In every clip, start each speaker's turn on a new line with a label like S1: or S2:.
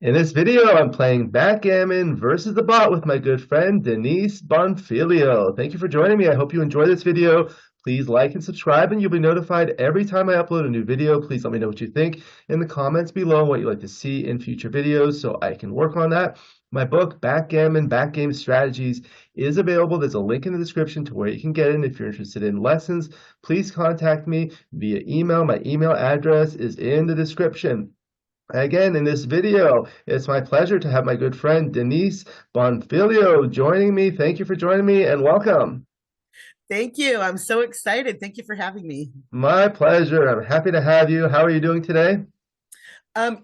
S1: In this video, I'm playing Backgammon versus the Bot with my good friend Denise Bonfilio. Thank you for joining me. I hope you enjoy this video. Please like and subscribe, and you'll be notified every time I upload a new video. Please let me know what you think in the comments below, what you'd like to see in future videos so I can work on that. My book, Backgammon, Backgame Strategies, is available. There's a link in the description to where you can get it. If you're interested in lessons, please contact me via email. My email address is in the description. Again, in this video, it's my pleasure to have my good friend Denise Bonfilio joining me. Thank you for joining me and welcome.
S2: Thank you. I'm so excited. Thank you for having me.
S1: My pleasure. I'm happy to have you. How are you doing today?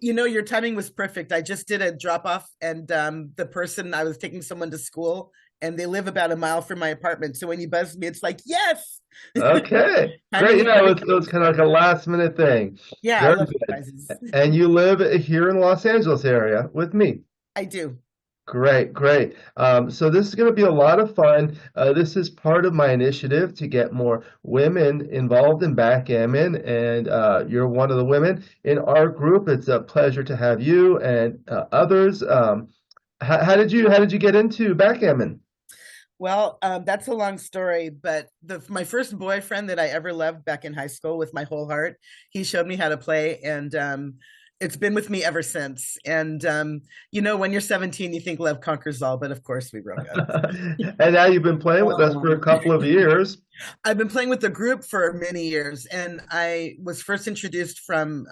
S2: Your timing was perfect. I just did a drop off, and the person I was taking someone to school, and they live about a mile from my apartment. So when you buzzed me, it's like, yes.
S1: Okay, great.
S2: Timing is
S1: Yeah, it
S2: perfect.
S1: was kind of like a last minute thing.
S2: Yeah, I
S1: Very
S2: love
S1: good.
S2: surprises.
S1: And you live here in Los Angeles area with me.
S2: I do.
S1: Great, great. So this is going to be a lot of fun. This is part of my initiative to get more women involved in backgammon, and you're one of the women in our group. It's a pleasure to have you and others. How did you get into backgammon?
S2: Well, that's a long story, but my first boyfriend that I ever loved back in high school with my whole heart, he showed me how to play, and it's been with me ever since. And when you're 17, you think love conquers all, but of course we broke up.
S1: And now you've been playing with us for a couple of years.
S2: I've been playing with the group for many years, and I was first introduced from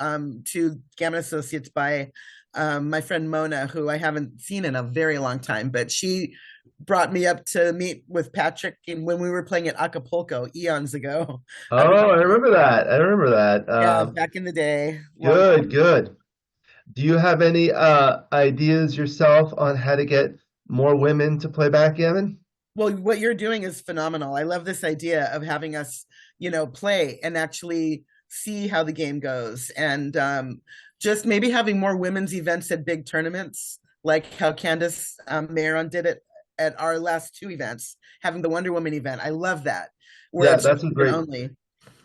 S2: to Gammon Associates by my friend Mona, who I haven't seen in a very long time, but she brought me up to meet with Patrick when we were playing at Acapulco eons ago.
S1: Oh,
S2: I remember,
S1: I remember that. I remember that.
S2: yeah, back in the day, long
S1: Good,
S2: time.
S1: good. Do you have any ideas yourself on how to get more women to play backgammon?
S2: Well, what you're doing is phenomenal. I love this idea of having us, play and actually see how the game goes, and just maybe having more women's events at big tournaments, like how Candace Mayron did it at our last two events, having the Wonder Woman event. I love that, where
S1: Yeah,
S2: it's
S1: that's a
S2: women
S1: great.
S2: only.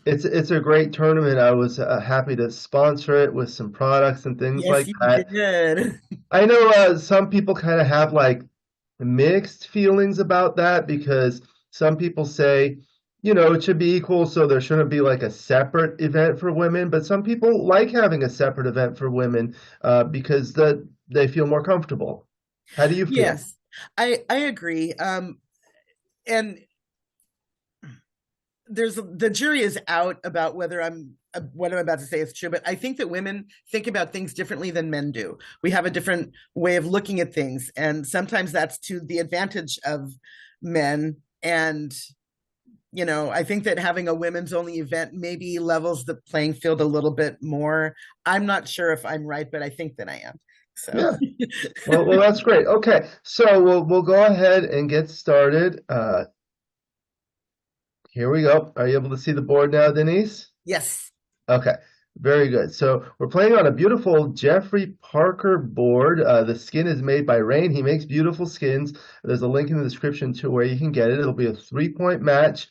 S1: It's a great tournament. I was happy to sponsor it with some products and things
S2: Yes,
S1: like
S2: you
S1: that.
S2: did.
S1: I know some people kind of have like mixed feelings about that because some people say, it should be equal, so there shouldn't be like a separate event for women. But some people like having a separate event for women because they feel more comfortable. How do you feel?
S2: Yes, I agree. And the jury is out about whether what I'm about to say is true, but I think that women think about things differently than men do. We have a different way of looking at things, and sometimes that's to the advantage of men. And I think that having a women's only event maybe levels the playing field a little bit more. I'm not sure if I'm right, but I think that I am. So
S1: Yeah. Well, that's great. Okay, so we'll go ahead and get started. Here we go. Are you able to see the board now, Denise?
S2: yes.
S1: Okay, very good. So we're playing on a beautiful Jeffrey Parker board. The skin is made by Rain. He makes beautiful skins. There's a link in the description to where you can get it. It'll be a 3-point match.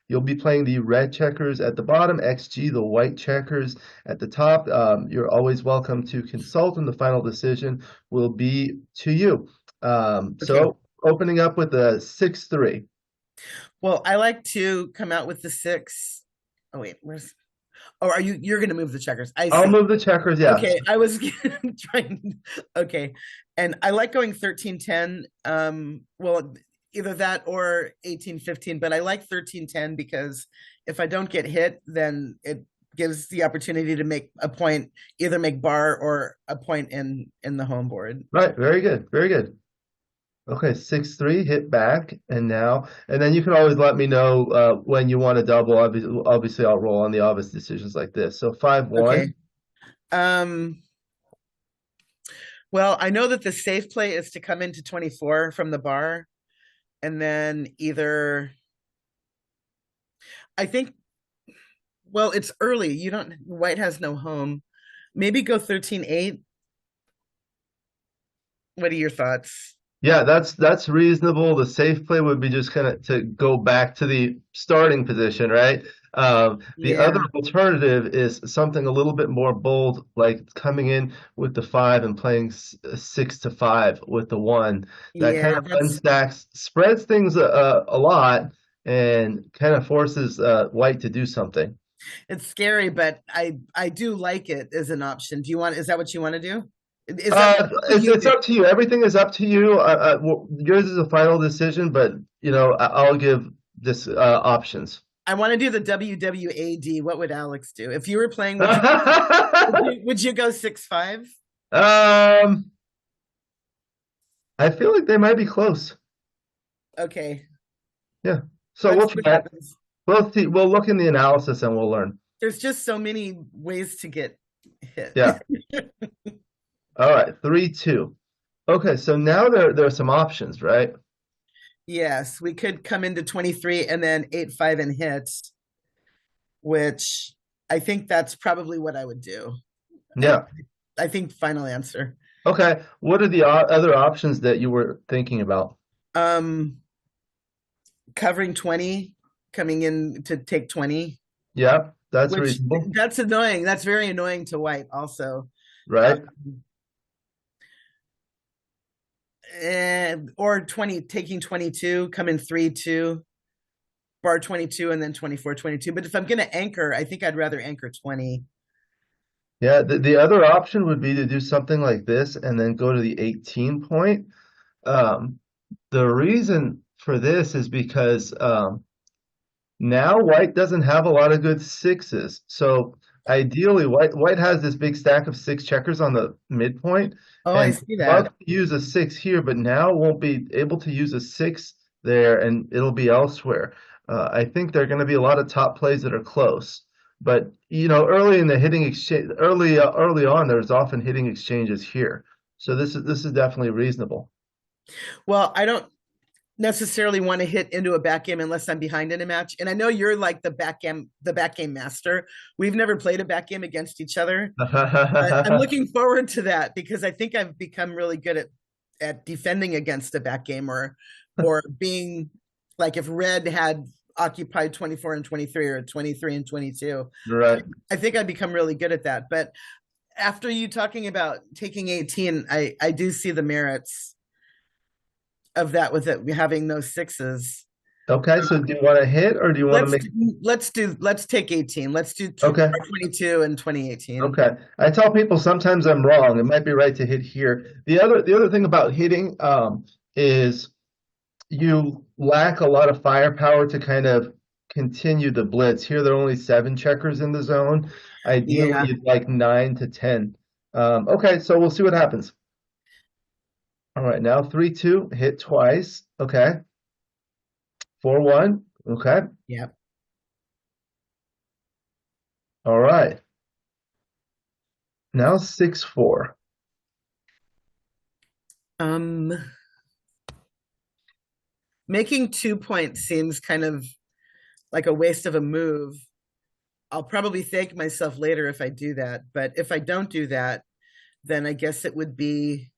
S1: You'll be playing the red checkers at the bottom, XG, the white checkers at the top. You're always welcome to consult, and the final decision will be to you.
S2: Okay.
S1: So opening up with a 6-3.
S2: Well, I like to come out with the six. Oh wait, where's? Oh, you're going to move the checkers? I
S1: I'll
S2: see.
S1: move the checkers, yeah.
S2: Okay, I was trying. Okay, and I like going 13-10. Well, either that or 18-15, but I like 13-10 because if I don't get hit, then it gives the opportunity to make a point, either make bar or a point in the home board.
S1: Right, very good, very good. Okay, 6-3, hit back, and then you can always let me know when you want to double. Obviously, I'll roll on the obvious decisions like this. So 5-1.
S2: Okay. Um, well, I know that the safe play is to come into 24 from the bar, and then either I think, well, it's early. You don't, White has no home. Maybe go 13-8. What are your thoughts?
S1: Yeah, that's reasonable. The safe play would be just kind of to go back to the starting position, right? The other
S2: Yeah,
S1: alternative is something a little bit more bold, like coming in with the five and playing 6 to 5 with the one. That kind
S2: yeah,
S1: of
S2: that's
S1: unstacks, spreads things a lot, and kind of forces white to do something.
S2: it's scary, but I do like it as an option. Do you want, is that what you want to do? Is that what will you
S1: It's
S2: do?
S1: up to you. Everything is up to you. Yours is a final decision, but I'll give this options.
S2: I want to do the WWAD. What would Alex do? If you were playing, would you go 6-5?
S1: Um, I feel like they might be close.
S2: Okay,
S1: Yeah. So we'll
S2: let's see what
S1: try it.
S2: happens.
S1: We'll see. We'll look in the analysis and we'll learn.
S2: There's just so many ways to get hit.
S1: Yeah. All right. 3-2. Okay. So now there are some options, right?
S2: Yes, we could come into 23 and then 8-5 and hit, which I think that's probably what I would do. I
S1: Yeah.
S2: I think final answer.
S1: Okay. What are the other options that you were thinking about?
S2: Um, Covering 20, coming in to take 20,
S1: Yeah, that's
S2: which
S1: reasonable,
S2: that's annoying. That's very annoying to white also.
S1: right?
S2: Or 20, taking 22, come in 3-2, bar 22, and then 24-22. But if I'm going to anchor, I think I'd rather anchor 20.
S1: Yeah, the other option would be to do something like this and then go to the 18 point. Um, the reason for this is because now white doesn't have a lot of good sixes. So ideally, white has this big stack of six checkers on the midpoint,
S2: Oh, I
S1: and
S2: see
S1: love
S2: that.
S1: to use a six here, but now won't be able to use a six there, and it'll be elsewhere. I think there are going to be a lot of top plays that are close, but early in the hitting exchange, early on, there's often hitting exchanges here. So this is definitely reasonable.
S2: Well, I don't necessarily want to hit into a back game unless I'm behind in a match. And I know you're like the back game master. We've never played a back game against each other. I'm looking forward to that because I think I've become really good at defending against a back game or being like if red had occupied 24 and 23 or 23 and 22.
S1: Right.
S2: I think I've become really good at that. But after you talking about taking 18, I do see the merits of that with it having those sixes.
S1: Okay, so do you want to hit or do you want to
S2: Let's
S1: make?
S2: let's take 18. Let's do
S1: Okay.
S2: 22 and 2018.
S1: Okay. I tell people sometimes I'm wrong. It might be right to hit here. The other thing about hitting is you lack a lot of firepower to kind of continue the blitz. Here there are only 7 checkers in the zone. Ideally,
S2: Yeah.
S1: you'd like 9 to 10. Okay, so we'll see what happens. All right, now 3-2, hit twice. Okay. 4-1. Okay.
S2: Yeah.
S1: All right. Now 6-4.
S2: Um, Making 2 points seems kind of like a waste of a move. I'll probably thank myself later if I do that. But if I don't do that, then I guess it would be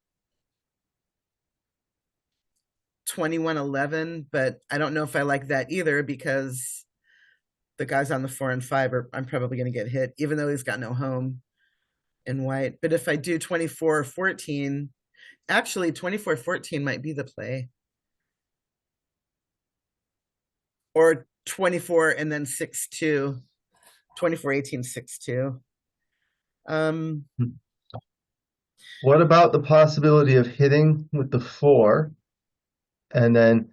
S2: 21-11. But I don't know if I like that either because the guys on the 4 and 5 I'm probably going to get hit, even though he's got no home in white. But if I do 24-14, actually 24-14 might be the play. Or 24 and then 6-2, 24-18, 6-2. Um,
S1: What about the possibility of hitting with the 4 and then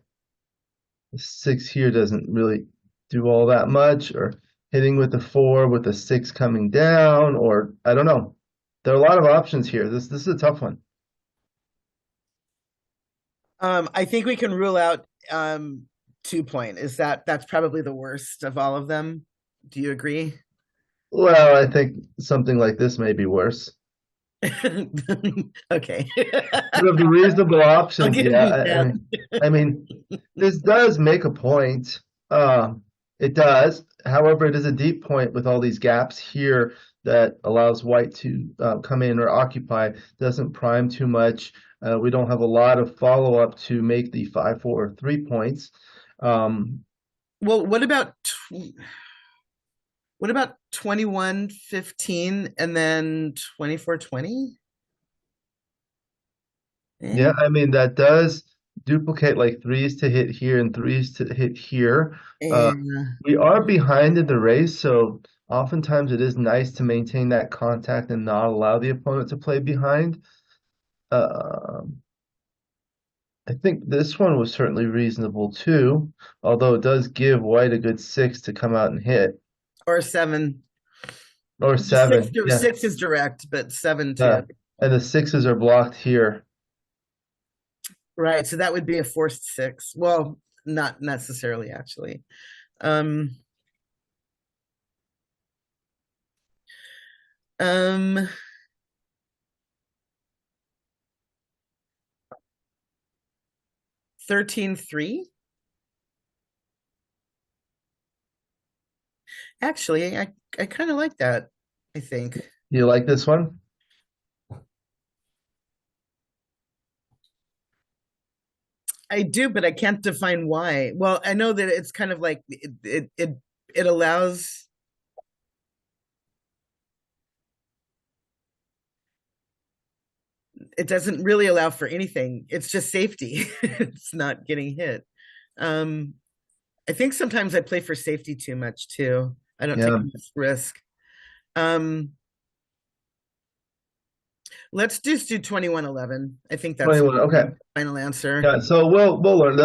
S1: the 6 here doesn't really do all that much, or hitting with the 4 with the 6 coming down, or I don't know. There are a lot of options here. This is a tough one.
S2: I think we can rule out 2 point. That's probably the worst of all of them? Do you agree?
S1: Well, I think something like this may be worse.
S2: Okay.
S1: Of the reasonable
S2: I'll
S1: options,
S2: give
S1: yeah.
S2: you that.
S1: I mean, this does make a point. It does. However, it is a deep point with all these gaps here that allows white to come in or occupy, doesn't prime too much. We don't have a lot of follow-up to make the 5-4 3 points.
S2: Well, what about 21-15 and then 24-20?
S1: Yeah, I mean that does duplicate like threes to hit here and threes to hit here. Uh,
S2: And
S1: we are behind in the race, so oftentimes it is nice to maintain that contact and not allow the opponent to play behind. I think this one was certainly reasonable too, although it does give white a good six to come out and hit.
S2: or seven.
S1: Or
S2: Six,
S1: seven, yeah.
S2: six is direct, but seven
S1: Yeah.
S2: too.
S1: And the sixes are blocked here.
S2: Right. So that would be a forced six. Well, not necessarily actually. Um, um, 13-3. Actually, I kind of like that, I think.
S1: You like this one?
S2: I do, but I can't define why. Well, I know that it's kind of like it allows it doesn't really allow for anything. It's just safety. It's not getting hit. Um, I think sometimes I play for safety too much too. I don't take
S1: Yeah.
S2: enough risk. Um, let's just do 21-11. I think that's
S1: 21. Okay.
S2: the final answer.
S1: Yeah, so we'll learn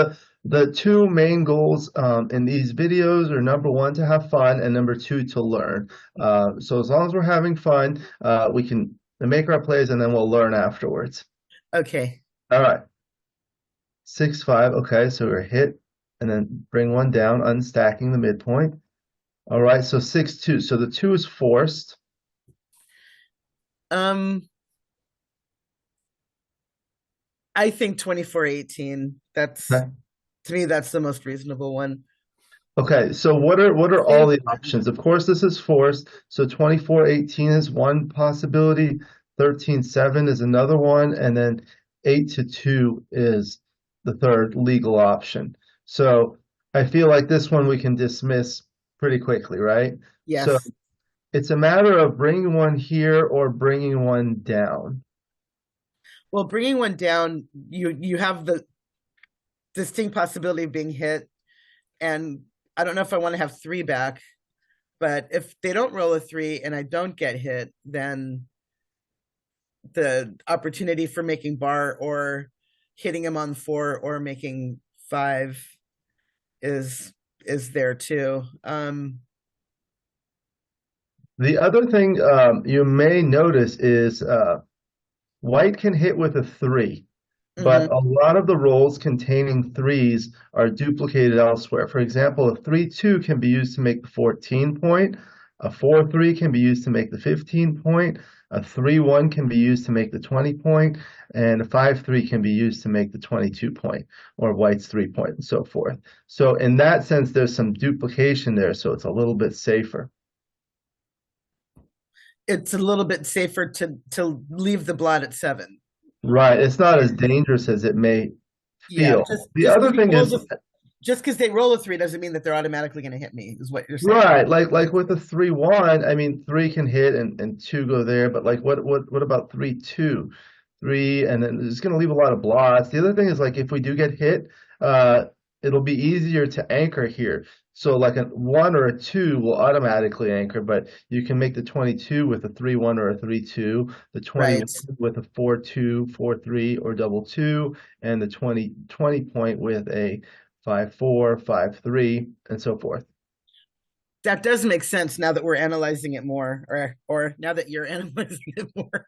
S1: the two main goals in these videos are number one to have fun and number two to learn. So as long as we're having fun, we can make our plays and then we'll learn afterwards.
S2: Okay.
S1: All right, 6-5. Okay, so we're hit and then bring one down, unstacking the midpoint. All right, so 6-2. So the two is forced.
S2: Um, I think 24-18. That's
S1: Okay.
S2: to me that's the most reasonable one.
S1: Okay, so what are all the options? Of course, this is forced. So 24-18 is one possibility, 13-7 is another one, and then 8-2 is the third legal option. So I feel like this one we can dismiss pretty quickly, right? So
S2: Yes.
S1: it's a matter of bringing one here or bringing one down.
S2: Well, bringing one down, you have the distinct possibility of being hit, and I don't know if I want to have three back, but if they don't roll a three and I don't get hit, then the opportunity for making bar or hitting him on four or making five is there too.
S1: The other thing you may notice is white can hit with a three. But
S2: Mhm.
S1: a lot of the rolls containing threes are duplicated elsewhere. For example, a 3-2 can be used to make the 14 point, a 4-3 can be used to make the 15 point, a 3-1 can be used to make the 20 point, and a 5-3 can be used to make the 22 point, or white's 3 point, and so forth. So in that sense, there's some duplication there, so it's a little bit safer.
S2: It's a little bit safer to leave the blot at seven.
S1: Right, it's not as dangerous as it may
S2: Yeah,
S1: feel.
S2: just
S1: The
S2: just
S1: other
S2: because
S1: thing is,
S2: they roll a three doesn't mean that they're automatically going to hit me. Is what you're saying?
S1: right, like with the 3-1, I mean three can hit and two go there, but like what about 3-2? Three and then it's gonna leave a lot of blots. The other thing is like if we do get hit, uh it'll be easier to anchor here. So like a one or a two will automatically anchor, but you can make the 22 with a 3-1 or a 3-2, the 21
S2: Right.
S1: with a 4-2, 4-3 or double two, and the 20 point with a 5-4, 5-3, and so forth.
S2: That does make sense now that we're analyzing it more, or now that you're analyzing it more.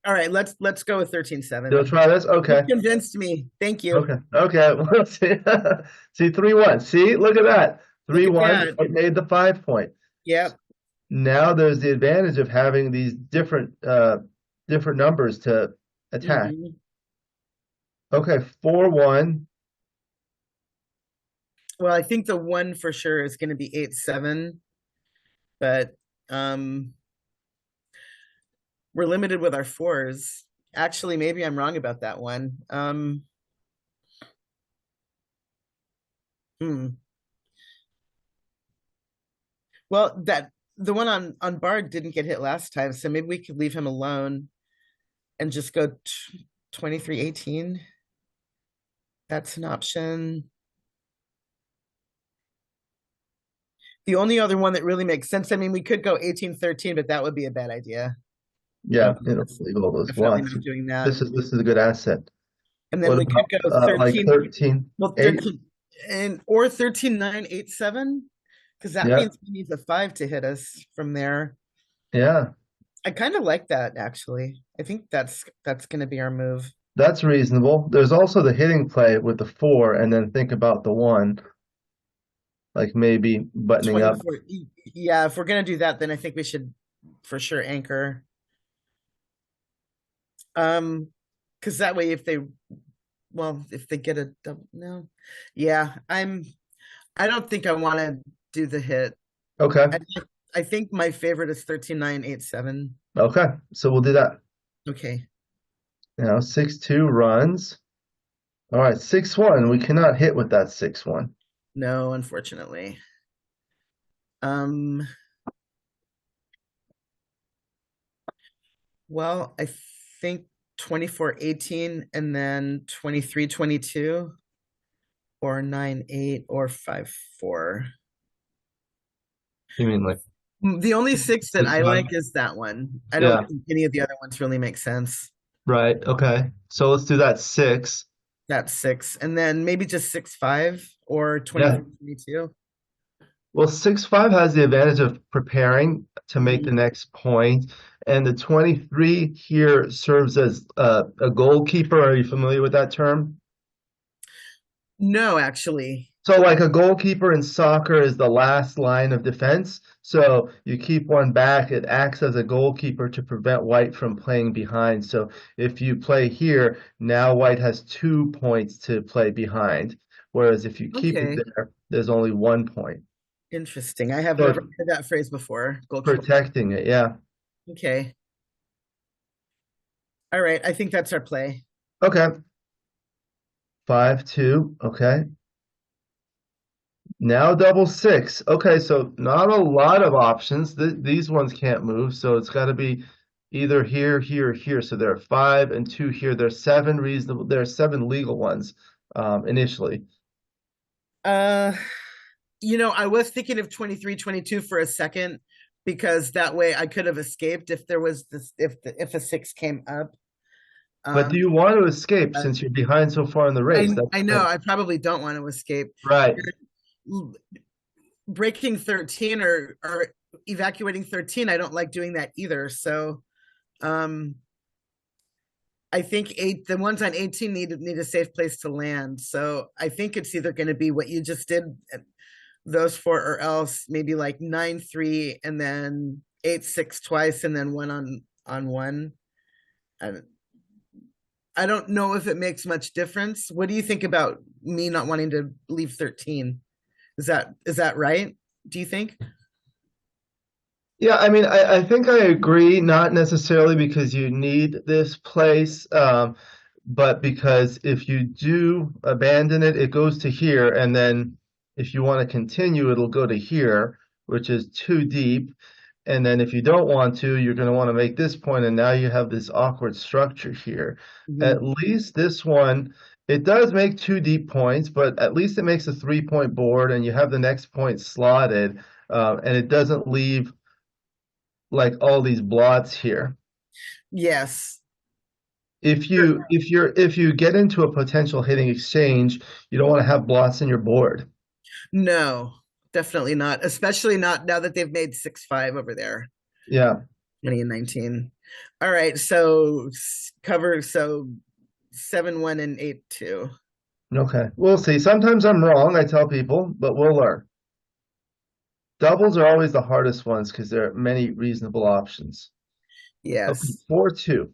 S2: All right, let's go with 13-7.
S1: You'll try this?
S2: You
S1: Okay.
S2: convinced me. Thank you.
S1: Okay. Okay. Well, see, see 3-1. See, look at that.
S2: Look at
S1: 3-1
S2: that.
S1: made the 5 point.
S2: Yep.
S1: Now there's the advantage of having these different numbers to attack.
S2: Mhm.
S1: Okay, 4-1.
S2: Well, I think the one for sure is going to be 8-7. but um, we're limited with our fours. Actually, maybe I'm wrong about that one. Hmm. Well, that the one on Bard didn't get hit last time, so maybe we could leave him alone and just go 23-18. That's an option. The only other one that really makes sense, I mean, we could go 18-13, but that would be a bad idea.
S1: Yeah, it'll
S2: That's
S1: leave all those
S2: definitely
S1: blocks.
S2: not doing that.
S1: This is a good asset.
S2: And then
S1: What
S2: we could
S1: about
S2: go
S1: like
S2: 13,
S1: 13,
S2: well,
S1: 8?
S2: 13 and or 13-9-8-7, because that
S1: Yeah,
S2: means he needs a five to hit us from there.
S1: yeah,
S2: I kind of like that actually. I think that's gonna be our move.
S1: that's reasonable. There's also the hitting play with the 4, and then think about the 1, like maybe buttoning up.
S2: 24. Yeah, if we're gonna do that, then I think we should for sure anchor. Because that way if they well, if they get a double no. Yeah, I don't think I want to do the hit.
S1: Okay,
S2: I I think my favorite is 13-9-8-7.
S1: okay, so we'll do that.
S2: Okay.
S1: Now 6-2 runs. All right, 6-1. We cannot hit with that 6-1.
S2: No, unfortunately. Um, well, I think 24-18 and then 23-22 or 9-8 or 5-4.
S1: You mean like
S2: The only six that I
S1: 6-1?
S2: like is that one. I don't
S1: Yeah,
S2: think any of the other ones really make sense.
S1: right. Okay. So let's do that 6.
S2: That's six. And then maybe just 6-5 or
S1: Yeah.
S2: 23-22.
S1: Well, 6-5 has the advantage of preparing to make the
S2: Mhm.
S1: next point, and the 23 here serves as a goalkeeper. Are you familiar with that term?
S2: No, actually.
S1: So, like a goalkeeper in soccer is the last line of defense. So you keep one back, it acts as a goalkeeper to prevent white from playing behind. So if you play here, now white has 2 points to play behind. Whereas if you keep it
S2: Okay.
S1: there, there's only 1 point.
S2: Interesting. I have
S1: So
S2: never heard that phrase before. Goalkeeper.
S1: protecting it, yeah.
S2: Okay. All right. I think that's our play.
S1: Okay. 5-2. Okay. Now double 6. Okay, so not a lot of options. These ones can't move, so it's got to be either here, here, or here. So there are 5 and 2 here. There's 7 reasonable. There are 7 legal ones initially.
S2: Uh, I was thinking of 23-22 for a second because that way I could have escaped if there was this if a six came up.
S1: But do
S2: Um,
S1: you want to escape
S2: but
S1: since you're behind so far in the race? That's
S2: I know I probably don't want to escape.
S1: right.
S2: Breaking 13 or evacuating 13, I don't like doing that either. So um I think the ones on 18 need a safe place to land. So I think it's either going to be what you just did, those four, or else maybe like 9-3 and then 8-6 twice and then one on one. I, I don't know if it makes much difference. What do you think about me not wanting to leave 13? Is that right? Do you think?
S1: Yeah, I mean, I think I agree, not necessarily because you need this place, but because if you do abandon it, it goes to here, and then if you want to continue, it'll go to here, which is too deep. And then if you don't want to, you're going to want to make this point, and now you have this awkward structure here. At
S2: Mhm.
S1: least this one, it does make 2 deep points, but at least it makes a 3 point board, and you have the next point slotted, and it doesn't leave like all these blots here.
S2: Yes.
S1: If you get into a potential hitting exchange, you don't want to have blots in your board.
S2: No, definitely not. Especially not now that they've made 6-5 over there,
S1: Yeah.
S2: 20 and 19. All right, so cover 7-1 and 8-2.
S1: Okay. We'll see. Sometimes I'm wrong, I tell people, but we'll learn. Doubles are always the hardest ones because there are many reasonable options. Okay,
S2: Yes.
S1: 4-2.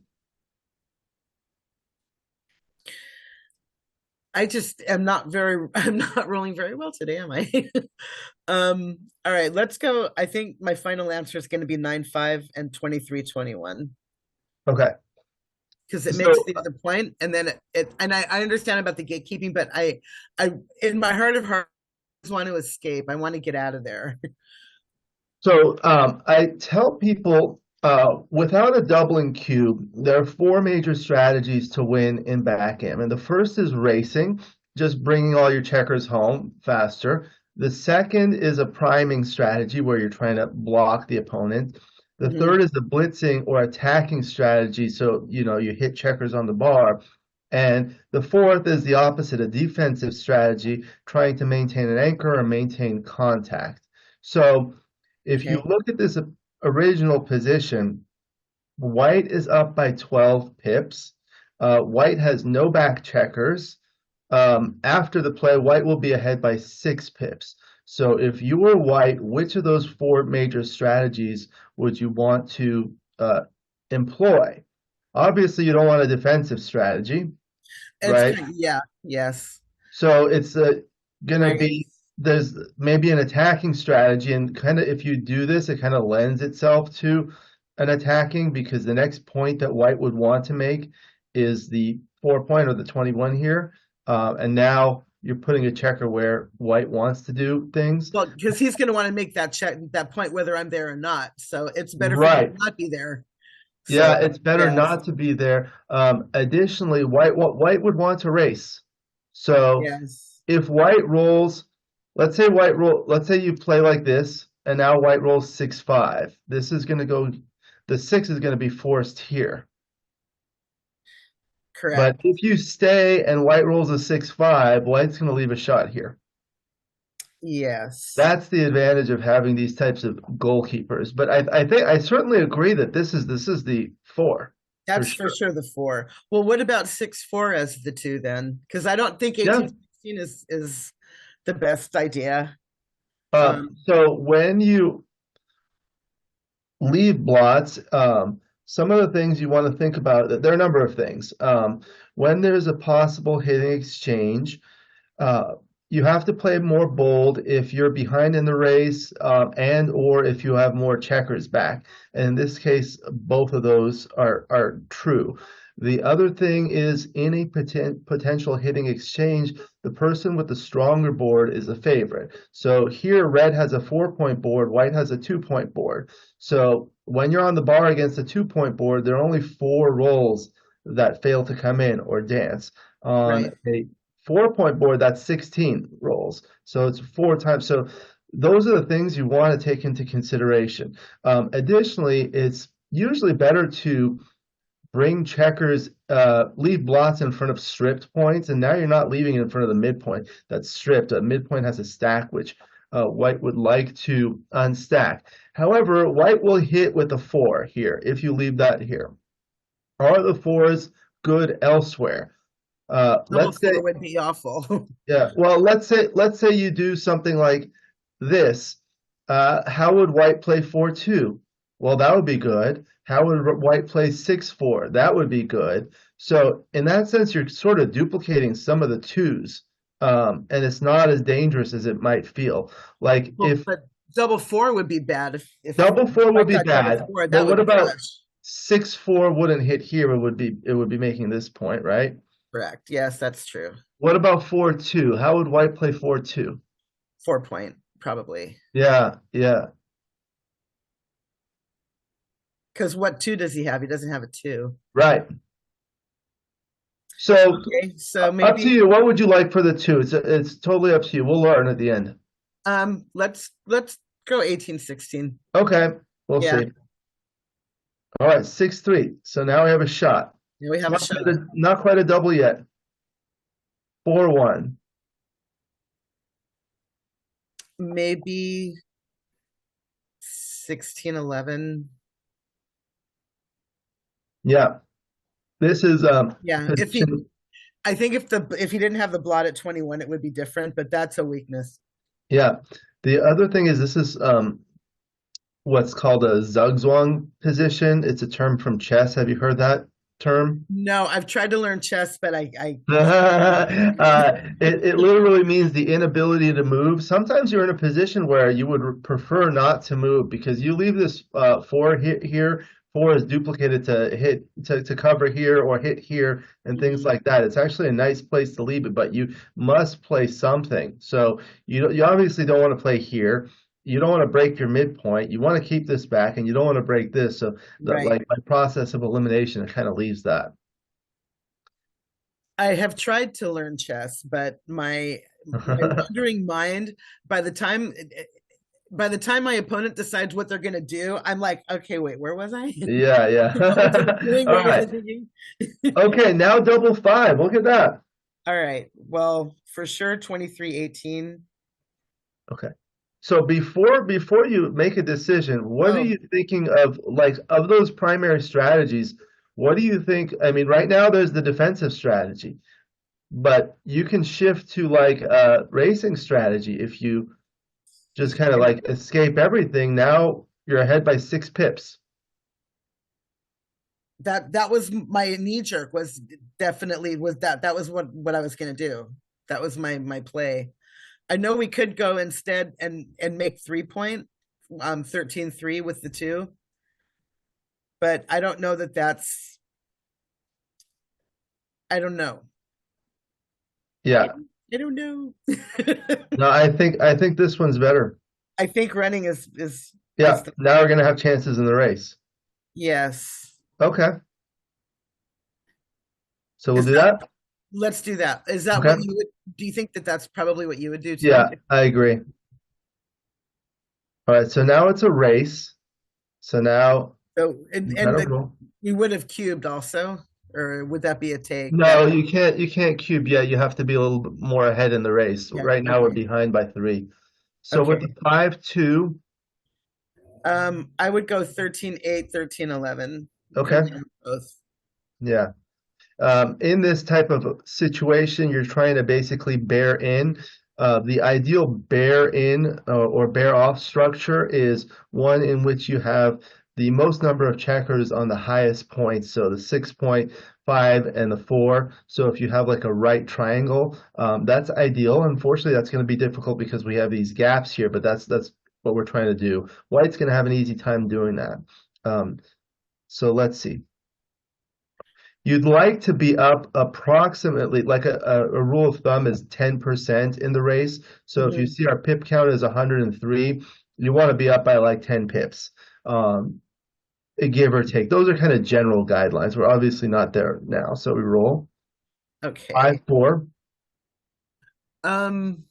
S2: I just am not very I'm not rolling very well today, am I? All right, let's go. I think my final answer is going to be 9-5 and 23-21
S1: Okay.
S2: because it
S1: So
S2: makes the point, and then I understand about the gatekeeping, but I in my heart of hearts want to escape. I want to get out of there.
S1: I tell people without a doubling cube, there are four major strategies to win in backgammon. The first is racing, just bringing all your checkers home faster. The second is a priming strategy where you're trying to block the opponent. The
S2: Mhm.
S1: third is the blitzing or attacking strategy, so you hit checkers on the bar. And the fourth is the opposite, a defensive strategy, trying to maintain an anchor or maintain contact. So if you
S2: Okay.
S1: look at this original position, white is up by 12 pips. White has no back checkers. After the play, white will be ahead by 6 pips. So if you were white, which of those four major strategies would you want to employ? Obviously, you don't want a defensive strategy,
S2: It's
S1: right?
S2: kind of, yeah, yes.
S1: So it's gonna be
S2: Race.
S1: there's maybe an attacking strategy, and kind of if you do this, it kind of lends itself to an attacking because the next point that white would want to make is the 4 point or the 21 here, and now you're putting a checker where white wants to do things.
S2: Well, because he's going to want to make that point whether I'm there or not. So it's better for me to
S1: Right.
S2: not be there. So
S1: Yeah, it's better
S2: yes,
S1: not to be there. Additionally, white would want to race. So
S2: yes.
S1: if white rolls, let's say you play like this, and now white rolls 6-5. This is going to go, the six is going to be forced here. But
S2: Correct.
S1: if you stay and white rolls a 6-5, white's going to leave a shot here.
S2: Yes.
S1: That's the advantage of having these types of goalkeepers. But I certainly agree that this is the four for
S2: That's for
S1: sure.
S2: sure the four. Well, what about 6-4 as the two then? Because I don't think
S1: Yeah.
S2: 18-16 is the best idea.
S1: So when you leave blots, some of the things you want to think about, there are a number of things. When there's a possible hitting exchange, uh, you have to play more bold if you're behind in the race, and or if you have more checkers back. And in this case, both of those are true. The other thing is in a potential hitting exchange, the person with the stronger board is a favorite. So here, red has a 4 point board, white has a 2 point board. So when you're on the bar against a 2 point board, there are only four rolls that fail to come in or dance. On
S2: Right.
S1: a 4 point board, that's 16 rolls. So it's four times. So those are the things you want to take into consideration. Additionally, it's usually better to bring checkers, leave blots in front of stripped points, and now you're not leaving it in front of the midpoint that's stripped. A midpoint has a stack, which white would like to unstack. However, white will hit with a 4 here if you leave that here. Are the fours good elsewhere?
S2: Double
S1: Let's say
S2: four would be awful.
S1: Yeah, well, let's say you do something like this. How would white play 4-2? Well, that would be good. How would white play 6-4? That would be good. So in that sense, you're sort of duplicating some of the twos, and it's not as dangerous as it might feel. Like
S2: Well,
S1: if
S2: but double four would be bad if
S1: double four would
S2: Mike
S1: be
S2: got double
S1: bad,
S2: four,
S1: but
S2: that would
S1: what
S2: be
S1: about
S2: crush.
S1: 6-4 wouldn't hit here? It would be making this point, right?
S2: Correct. Yes, that's true.
S1: What about 4-2? How would white play 4-2?
S2: 4 point, probably.
S1: Yeah, yeah.
S2: Because what two does he have? He doesn't have a two.
S1: Right. So
S2: Okay, so
S1: up to
S2: maybe
S1: you. What would you like for the two? It's totally up to you. We'll learn at the end.
S2: let's go 18-16.
S1: Okay, we'll
S2: Yeah,
S1: see. All right, 6-3. So now we have a shot.
S2: yeah, we
S1: It's
S2: have a
S1: not
S2: shot.
S1: not quite a double yet. 4-1.
S2: Maybe 16-11.
S1: Yeah. This is
S2: Yeah, if he
S1: position.
S2: I think if he didn't have the blot at 21, it would be different, but that's a weakness.
S1: Yeah. The other thing is this is what's called a zugzwang position. It's a term from chess. Have you heard that? term?
S2: No, I've tried to learn chess, but I
S1: It literally means the inability to move. Sometimes you're in a position where you would prefer not to move because you leave this four hit here. Four is duplicated to hit to cover here or hit here and things
S2: Mhm.
S1: like that. It's actually a nice place to leave it, but you must play something. So you obviously don't want to play here. You don't want to break your midpoint. You want to keep this back, and you don't want to break this. So the
S2: Right.
S1: like by process of elimination, it kind of leaves that.
S2: I have tried to learn chess, but my wandering mind, by the time by the time my opponent decides what they're gonna do, I'm like, okay, wait, where was I?
S1: Yeah,
S2: What was I
S1: yeah.
S2: doing?
S1: All
S2: What was I
S1: right.
S2: thinking?
S1: Okay, now double five. Look at that.
S2: All right. Well, for sure, 23-18.
S1: Okay. So before you make a decision, what are
S2: Oh,
S1: you thinking of like of those primary strategies? What do you think? I mean, right now there's the defensive strategy, but you can shift to like a racing strategy if you just kind of
S2: and
S1: like escape everything. Now you're ahead by 6 pips.
S2: that was my knee jerk was definitely was that was what I was gonna do. That was my play. I know we could go instead and make 3 point 13-3 with the two, but I don't know that that's I don't know. I,
S1: Yeah.
S2: I don't know.
S1: No, I think this one's better.
S2: I think running is
S1: Yeah. Now we're gonna have chances in the race.
S2: yes.
S1: Okay. So we'll
S2: Is
S1: do
S2: that
S1: that.
S2: let's do that. Is that
S1: Okay.
S2: what you would do you think that that's probably what you would do too?
S1: Yeah, I agree. All right, so now it's a race. So now
S2: So
S1: you
S2: and
S1: gotta roll.
S2: we would have cubed also, or would that be a take? That
S1: No, you can't cube yet. You have to be a little bit more ahead in the race.
S2: yeah,
S1: Right now we're
S2: okay.
S1: behind by 3. So with the
S2: Okay.
S1: 5-2,
S2: I would go 13-8, 13-11.
S1: okay,
S2: Come down both.
S1: yeah. In this type of situation, you're trying to basically bear in. The ideal bear in or bear off structure is one in which you have the most number of checkers on the highest points. So the 6.5 and the 4. So if you have like a right triangle, that's ideal. Unfortunately, that's going to be difficult because we have these gaps here, but that's what we're trying to do. White's going to have an easy time doing that. Um, so let's see. You'd like to be up approximately, like a rule of thumb is 10% in the race. So if you
S2: Mhm.
S1: see our pip count is 103, you want to be up by like 10 pips, um, give or take. Those are kind of general guidelines. We're obviously not there now. So we roll
S2: Okay.
S1: 5-4.
S2: Um,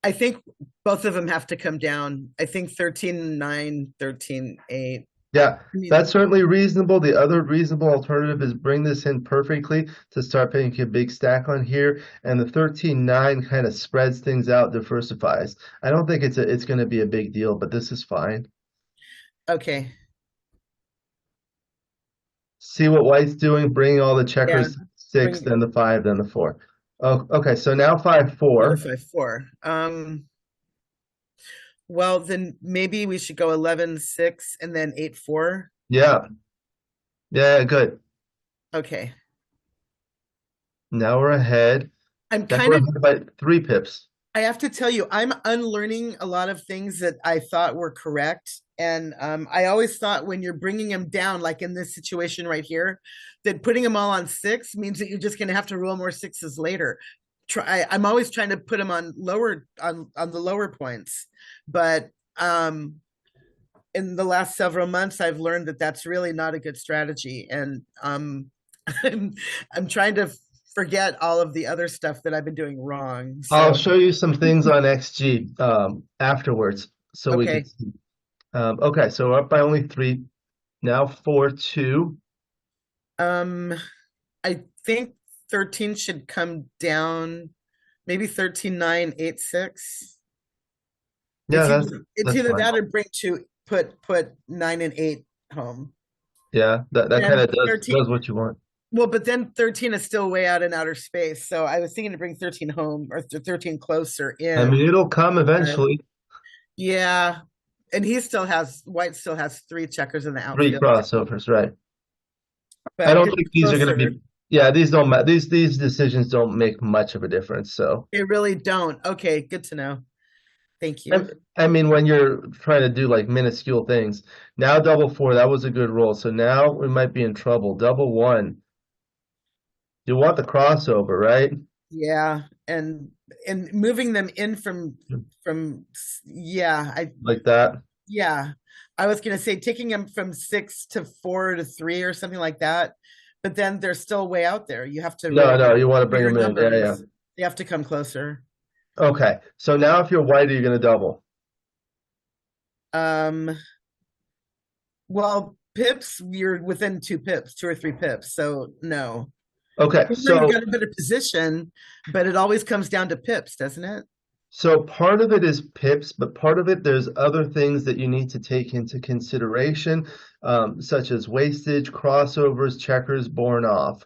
S2: I think both of them have to come down. I think 13-9, 13-8.
S1: Yeah,
S2: I mean,
S1: that's certainly reasonable. The other reasonable alternative is bring this in perfectly to start putting a big stack on here, and the 13-9 kind of spreads things out, diversifies. I don't think it's going to be a big deal, but this is fine.
S2: okay.
S1: See what white's doing, bringing all the
S2: Yeah.
S1: checkers 6,
S2: Bring
S1: then the 5, then the 4. Oh, okay, so now 5-4.
S2: 4-5-4. Well, then maybe we should go 11-6 and then 8-4.
S1: Yeah, yeah, good.
S2: Okay.
S1: Now we're ahead.
S2: I'm
S1: Now
S2: kind
S1: we're
S2: of
S1: ahead by 3 pips.
S2: I have to tell you, I'm unlearning a lot of things that I thought were correct. And I always thought when you're bringing them down, like in this situation right here, that putting them all on 6 means that you're just going to have to roll more sixes later. I'm always trying to put them on lower on the lower points, but in the last several months, I've learned that that's really not a good strategy, and I'm I'm trying to forget all of the other stuff that I've been doing wrong.
S1: I'll
S2: So
S1: show you some things on XG afterwards so we can
S2: okay.
S1: see. Okay, so we're up by only 3. Now 4-2.
S2: Um, I think 13 should come down, maybe 13-9, 8-6.
S1: Yeah,
S2: It's
S1: that's
S2: either
S1: fine.
S2: that or bring two put 9 and 8 home.
S1: Yeah, that kind
S2: Then
S1: of does
S2: 13
S1: what you want.
S2: well, but then 13 is still way out in outer space. So I was thinking to bring 13 home or 13 closer
S1: I
S2: in.
S1: mean, it'll come
S2: Uh,
S1: eventually.
S2: yeah. and White still has three checkers in the
S1: Three
S2: outfield.
S1: crossovers, right? I
S2: But
S1: don't
S2: getting
S1: think these are going to
S2: closer,
S1: be. Yeah, these don't. These decisions don't make much of a difference. So
S2: they really don't. Okay, good to know. Thank
S1: I,
S2: you.
S1: I mean, when you're trying to do like minuscule things, now double four, that was a good roll. So now we might be in trouble. Double one, you want the crossover, right?
S2: Yeah, and moving them in from yeah,
S1: Like that.
S2: yeah. I was gonna say taking them from 6 to 4 to 3 or something like that, but then they're still way out there. You have to
S1: No,
S2: roll
S1: no, you want to bring
S2: bigger
S1: them in. Yeah, yeah.
S2: numbers. They have to come closer.
S1: Okay. So now if you're white, are you going to double?
S2: Um, well, pips, you're within 2 pips, 2 or 3 pips, so no.
S1: Okay.
S2: Even though you've got a better position, but it always comes down to pips, doesn't it?
S1: So part of it is pips, but part of it, there's other things that you need to take into consideration, such as wastage, crossovers, checkers, born off.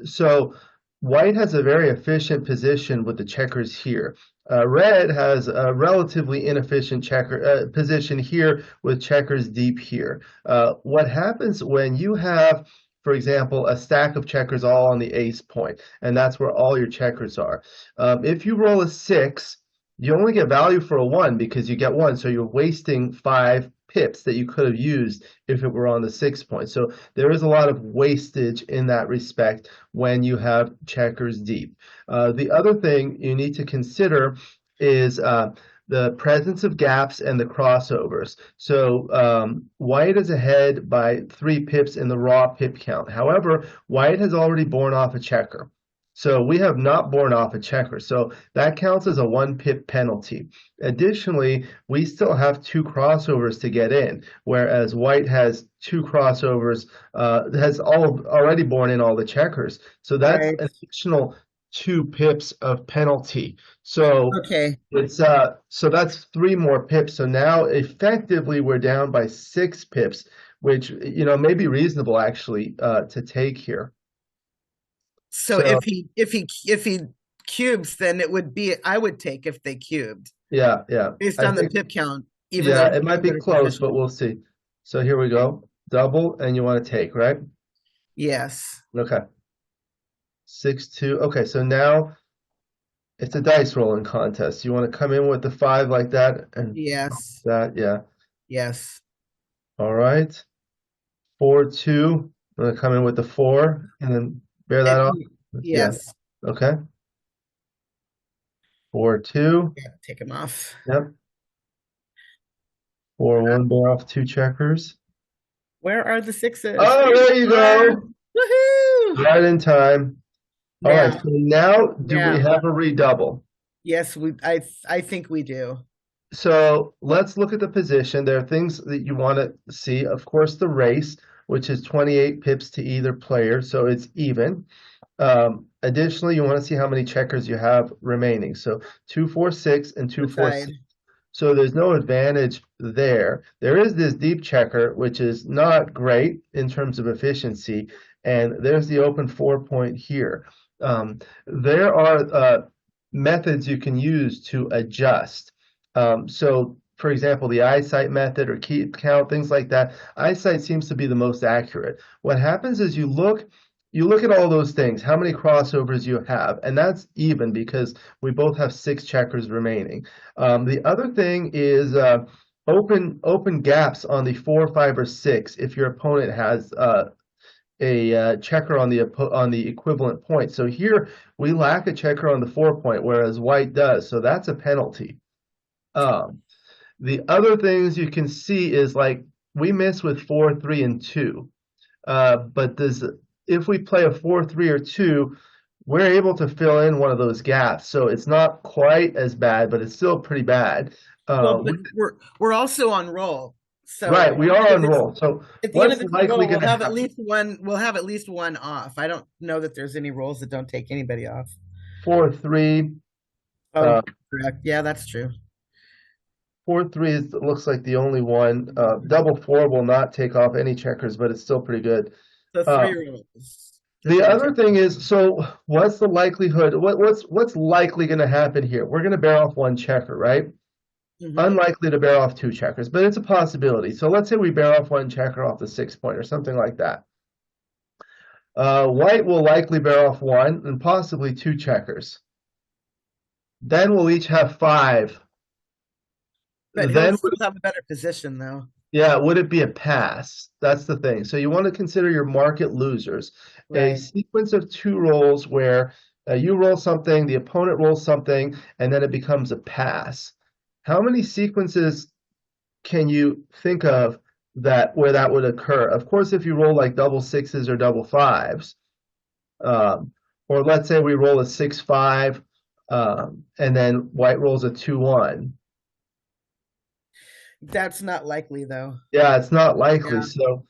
S1: So white has a very efficient position with the checkers here. Red has a relatively inefficient checker position here with checkers deep here. What happens when you have, for example, a stack of checkers all on the ace point, and that's where all your checkers are. If you roll a 6, you only get value for a 1 because you get 1, so you're wasting 5 pips that you could have used if it were on the 6 point. So there is a lot of wastage in that respect when you have checkers deep. The other thing you need to consider is the presence of gaps and the crossovers. So white is ahead by 3 pips in the raw pip count. However, white has already borne off a checker. So we have not borne off a checker. So that counts as a 1 pip penalty. Additionally, we still have 2 crossovers to get in, whereas white has 2 crossovers, has already borne in all the checkers. So that's
S2: Right.
S1: an additional 2 pips of penalty. So
S2: Okay.
S1: it's so that's 3 more pips. So now effectively we're down by 6 pips, which may be reasonable actually to take here.
S2: So
S1: So
S2: if he cubes, then it would be I would take if they cubed
S1: yeah, yeah.
S2: based
S1: I
S2: on the
S1: think
S2: pip count, even though
S1: yeah,
S2: he's
S1: it might
S2: in
S1: be
S2: better
S1: close, but
S2: position.
S1: we'll see. So here we go. Double and you want to take, right?
S2: Yes.
S1: Okay. 6-2. Okay, so now it's a dice rolling contest. You want to come in with the 5 like that and
S2: Yes.
S1: that, yeah.
S2: Yes.
S1: All right. 4-2. I'm gonna come in with the 4 and then bear that off. Yeah.
S2: Yes.
S1: Okay. 4-2.
S2: Yeah, take him off.
S1: Yep. 4-1. Bear off 2 checkers.
S2: Where are the sixes?
S1: Oh, there you go.
S2: Woohoo!
S1: Right in time. All right.
S2: Now,
S1: So now, do we
S2: now,
S1: have a redouble?
S2: yes, I think we do.
S1: So let's look at the position. There are things that you want to see. Of course, the race, which is 28 pips to either player, so it's even. Additionally, you want to see how many checkers you have remaining. So 2, 4, 6, and 2, 4, 6.
S2: Side.
S1: So there's no advantage there. There is this deep checker, which is not great in terms of efficiency, and there's the open 4 point here. There are methods you can use to adjust. So, for example, the eyesight method or keep count, things like that. Eyesight seems to be the most accurate. What happens is you look at all those things, how many crossovers you have, and that's even because we both have 6 checkers remaining. The other thing is open gaps on the 4, 5, or 6 if your opponent has a checker on the equivalent point. So here we lack a checker on the 4 point, whereas white does. So that's a penalty. The other things you can see is like we miss with 4, 3, and 2. But if we play a 4, 3, or 2, we're able to fill in one of those gaps. So it's not quite as bad, but it's still pretty bad.
S2: Well, but we're also on roll.
S1: Right,
S2: So
S1: we are on roll. So
S2: at the end of
S1: what's
S2: the
S1: likely
S2: roll, we'll
S1: going to
S2: have at
S1: happen?
S2: least one. We'll have at least one off. I don't know that there's any rolls that don't take anybody off.
S1: 4, 3.
S2: Oh, correct. Yeah, that's true.
S1: 4, 3 looks like the only one. Double 4 will not take off any checkers, but it's still pretty good.
S2: So three rolls.
S1: The other thing is, so what's the likelihood? What's likely going to happen here? We're going to bear off 1 checker, right?
S2: Hmm.
S1: unlikely to bear off 2 checkers, but it's a possibility. So let's say we bear off 1 checker off the 6-point or something like that. White will likely bear off 1 and possibly 2 checkers. Then we'll each have 5.
S2: But he'll
S1: Then,
S2: still have a better position, though.
S1: yeah, would it be a pass? That's the thing. So you want to consider your market losers. A
S2: Right.
S1: sequence of 2 rolls where you roll something, the opponent rolls something, and then it becomes a pass. How many sequences can you think of that where that would occur? Of course, if you roll like double sixes or double fives, um, or let's say we roll a 6-5, and then white rolls a 2-1.
S2: That's not likely, though.
S1: Yeah, it's not likely.
S2: Yeah.
S1: So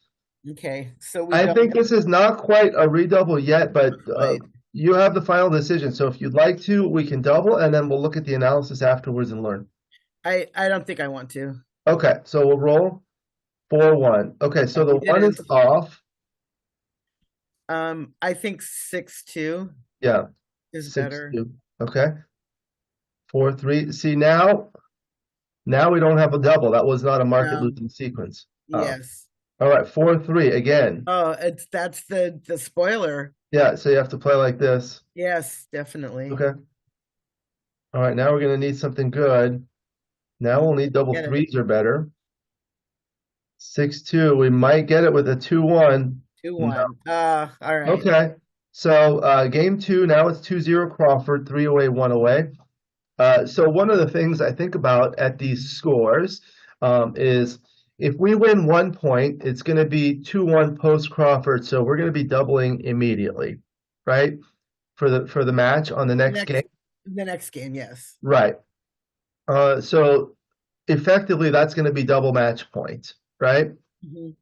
S2: Okay. So we
S1: I
S2: don't
S1: think this is not quite a redouble yet, but
S2: quite.
S1: you have the final decision. So if you'd like to, we can double, and then we'll look at the analysis afterwards and learn.
S2: I don't think I want to.
S1: Okay, so we'll roll 4-1. Okay, so the
S2: We
S1: 1 is
S2: didn't.
S1: off.
S2: I think 6-2
S1: Yeah,
S2: is
S1: six
S2: better.
S1: two. Okay, 4-3. See now we don't have a double. That was not a market
S2: No.
S1: losing sequence.
S2: Yes.
S1: All right, 4-3 again.
S2: Oh, that's the spoiler.
S1: Yeah, so you have to play like this.
S2: Yes, definitely.
S1: Okay. All right, now we're gonna need something good. Now we'll need double
S2: Get it.
S1: threes or better. 6-2. We might get it with a 2-1.
S2: Two
S1: No.
S2: one. All right.
S1: Okay. So game 2, now it's 2-0 Crawford, 3 away, 1 away. So one of the things I think about at these scores is if we win 1 point, it's going to be 2-1 post Crawford, so we're going to be doubling immediately, right? For the match on the next game.
S2: The next game, yes.
S1: Right. So effectively that's going to be double match points, right?
S2: Mhm.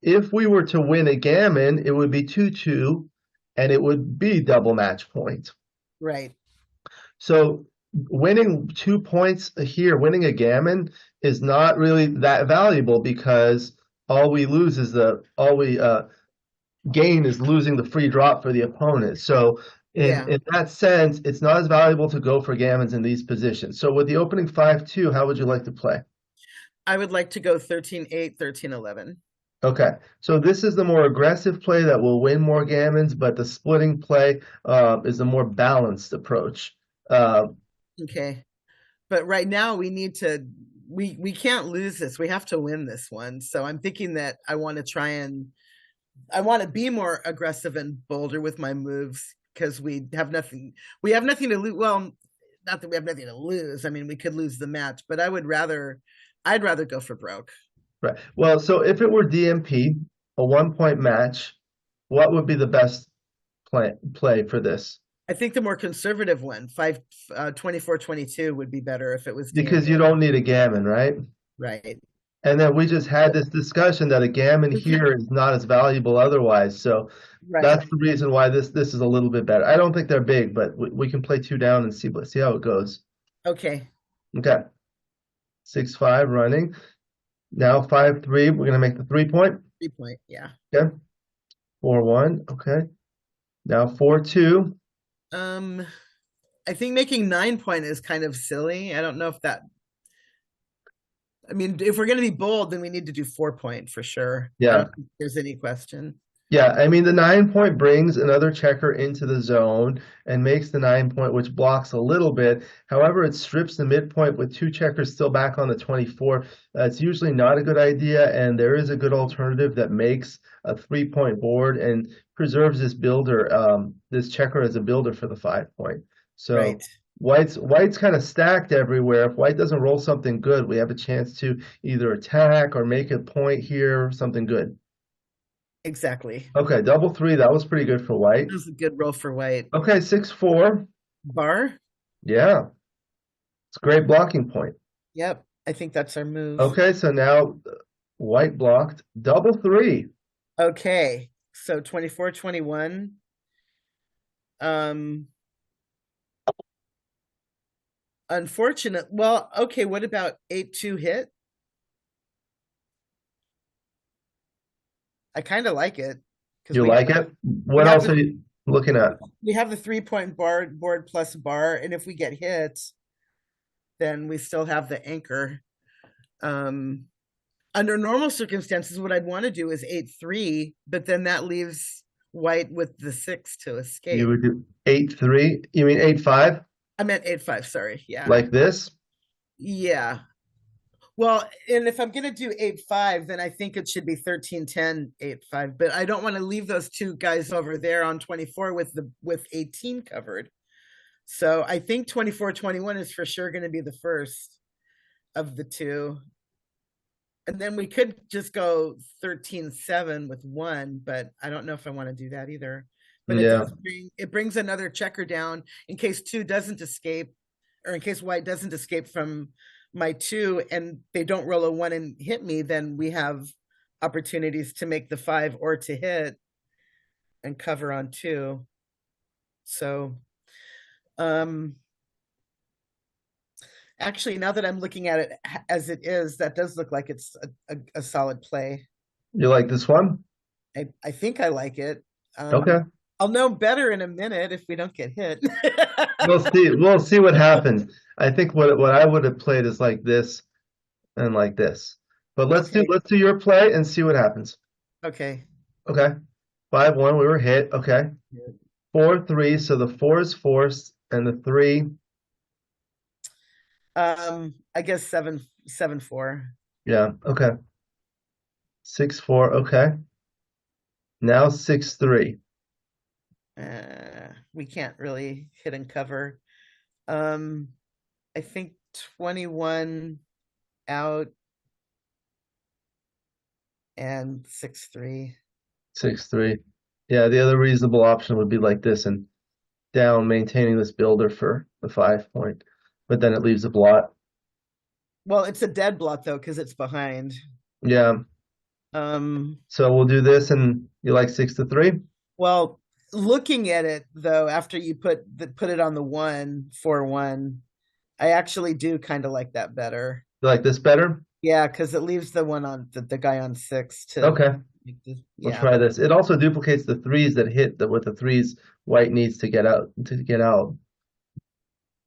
S1: If we were to win a gammon, it would be 2-2 and it would be double match point.
S2: Right.
S1: So winning 2 points here, winning a gammon is not really that valuable because all we gain is losing the free drop for the opponent. So
S2: Yeah.
S1: in that sense, it's not as valuable to go for gammons in these positions. So with the opening 5-2, how would you like to play?
S2: I would like to go 13-8, 13-11.
S1: Okay, so this is the more aggressive play that will win more gammons, but the splitting play is a more balanced approach. Uh,
S2: Okay. But right now we need to we can't lose this. We have to win this one. So I'm thinking that I want to be more aggressive and bolder with my moves because we have nothing to lose. Well, not that we have nothing to lose. I mean, we could lose the match, but I'd rather go for broke.
S1: right. Well, so if it were DMP, a 1 point match, what would be the best play for this?
S2: I think the more conservative one, 24-22 would be better if it was
S1: Because you
S2: DMP.
S1: don't need a gammon, right?
S2: Right.
S1: And then we just had this discussion that a gammon
S2: We can't,
S1: here is not as valuable otherwise. So
S2: right.
S1: that's the reason why this is a little bit better. I don't think they're big, but we can play 2 down and see how it goes.
S2: Okay.
S1: Okay, 6-5 running. Now 5-3. We're gonna make the 3-point.
S2: 3 point. Yeah.
S1: Okay, 4-1. Okay, now 4-2.
S2: Um, I think making 9 point is kind of silly. I don't know if that. I mean, if we're going to be bold, then we need to do 4 point for sure. I
S1: Yeah,
S2: don't think there's any question.
S1: yeah. I mean, the 9-point brings another checker into the zone and makes the 9-point, which blocks a little bit. However, it strips the midpoint with 2 checkers still back on the 24. It's usually not a good idea, and there is a good alternative that makes a 3-point board and preserves this builder, this checker as a builder for the 5-point. So
S2: Right.
S1: White's kind of stacked everywhere. If White doesn't roll something good, we have a chance to either attack or make a point here, something good.
S2: Exactly.
S1: Okay, double three. That was pretty good for White.
S2: That was a good roll for white.
S1: Okay, 6-4.
S2: Bar.
S1: Yeah, it's a great blocking point.
S2: Yep. I think that's our move.
S1: Okay, so now White blocked double three.
S2: Okay. So 24-21. Um, unfortunate. Well, okay. What about 8-2 hit? I kind of like it because
S1: You like it? What
S2: have
S1: else are you looking at?
S2: we have the 3 point board plus bar, and if we get hit, then we still have the anchor. Um, Under normal circumstances, what I'd want to do is 8-3, but then that leaves white with the 6 to
S1: You
S2: escape.
S1: would do 8-3. You mean 8-5?
S2: I meant 8-5, sorry. Yeah.
S1: Like this?
S2: Yeah. Well, and if I'm going to do 8-5, then I think it should be 13-10, 8-5. But I don't want to leave those two guys over there on 24 with 18 covered. So I think 24-21 is for sure going to be the first of the two. And then we could just go 13-7 with one, but I don't know if I want to do that either. But
S1: Yeah.
S2: it brings another checker down in case two doesn't escape, or in case white doesn't escape from my two and they don't roll a one and hit me, then we have opportunities to make the 5 or to hit and cover on two. So actually, now that I'm looking at it as it is, that does look like it's a solid play.
S1: You like this one?
S2: I think I like it.
S1: Okay.
S2: I'll know better in a minute if we don't get hit.
S1: We'll see. We'll see what happens. I think what I would have played is like this and like this. But
S2: Okay.
S1: let's do your play and see what happens.
S2: Okay.
S1: Okay. 5-1, we were hit. Okay. 4-3, so the 4 is forced and the 3,
S2: I guess 7-4.
S1: yeah, okay. 6-4, okay. Now 6-3.
S2: We can't really hit and cover. I think 21 out and 6-3.
S1: 6-3. Yeah, the other reasonable option would be like this and down, maintaining this builder for the 5 point. But then it leaves a blot.
S2: Well, it's a dead blot though, because it's behind.
S1: Yeah. So we'll do this and you like 6-3?
S2: Well, looking at it though, after you put it on the 1-4-1, I actually do kind of like that better.
S1: You like this better?
S2: Yeah, because it leaves the one on the guy on 6 to
S1: Okay. We'll
S2: yeah.
S1: try this. It also duplicates the 3s that hit with the 3s white needs to get out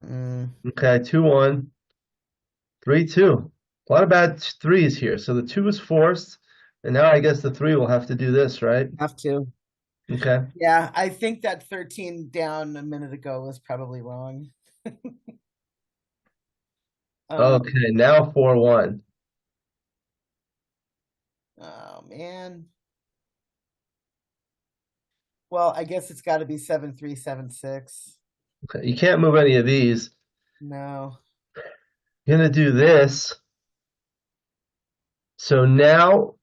S1: Okay, 2-1. 3-2. A lot of bad 3s here. So the 2 is forced, and now I guess the 3 will have to do this, right?
S2: Have to.
S1: Okay.
S2: Yeah, I think that 13 down a minute ago was probably wrong.
S1: Okay, now 4-1.
S2: Oh man. Well, I guess it's got to be 7-3, 7-6.
S1: Okay, you can't move any of these.
S2: No.
S1: You're gonna do this. So now,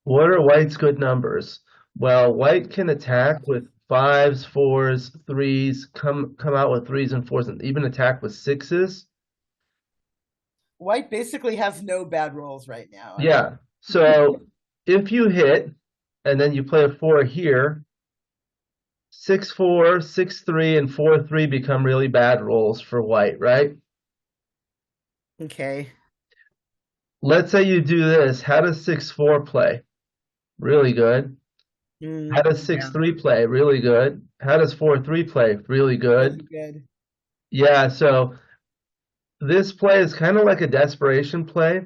S1: what are white's good numbers? Well, white can attack with 5s, 4s, 3s, come out with 3s and 4s, and even attack with 6s.
S2: White basically has no bad rolls right now.
S1: Yeah. So if you hit and then you play a 4 here, 6-4, 6-3, and 4-3 become really bad rolls for white, right?
S2: Okay.
S1: Let's say you do this. How does 6-4 play? Really good. How does 6-3 play? Really good. How does 4-3 play? Really good.
S2: Really good.
S1: Yeah, so this play is kind of like a desperation play,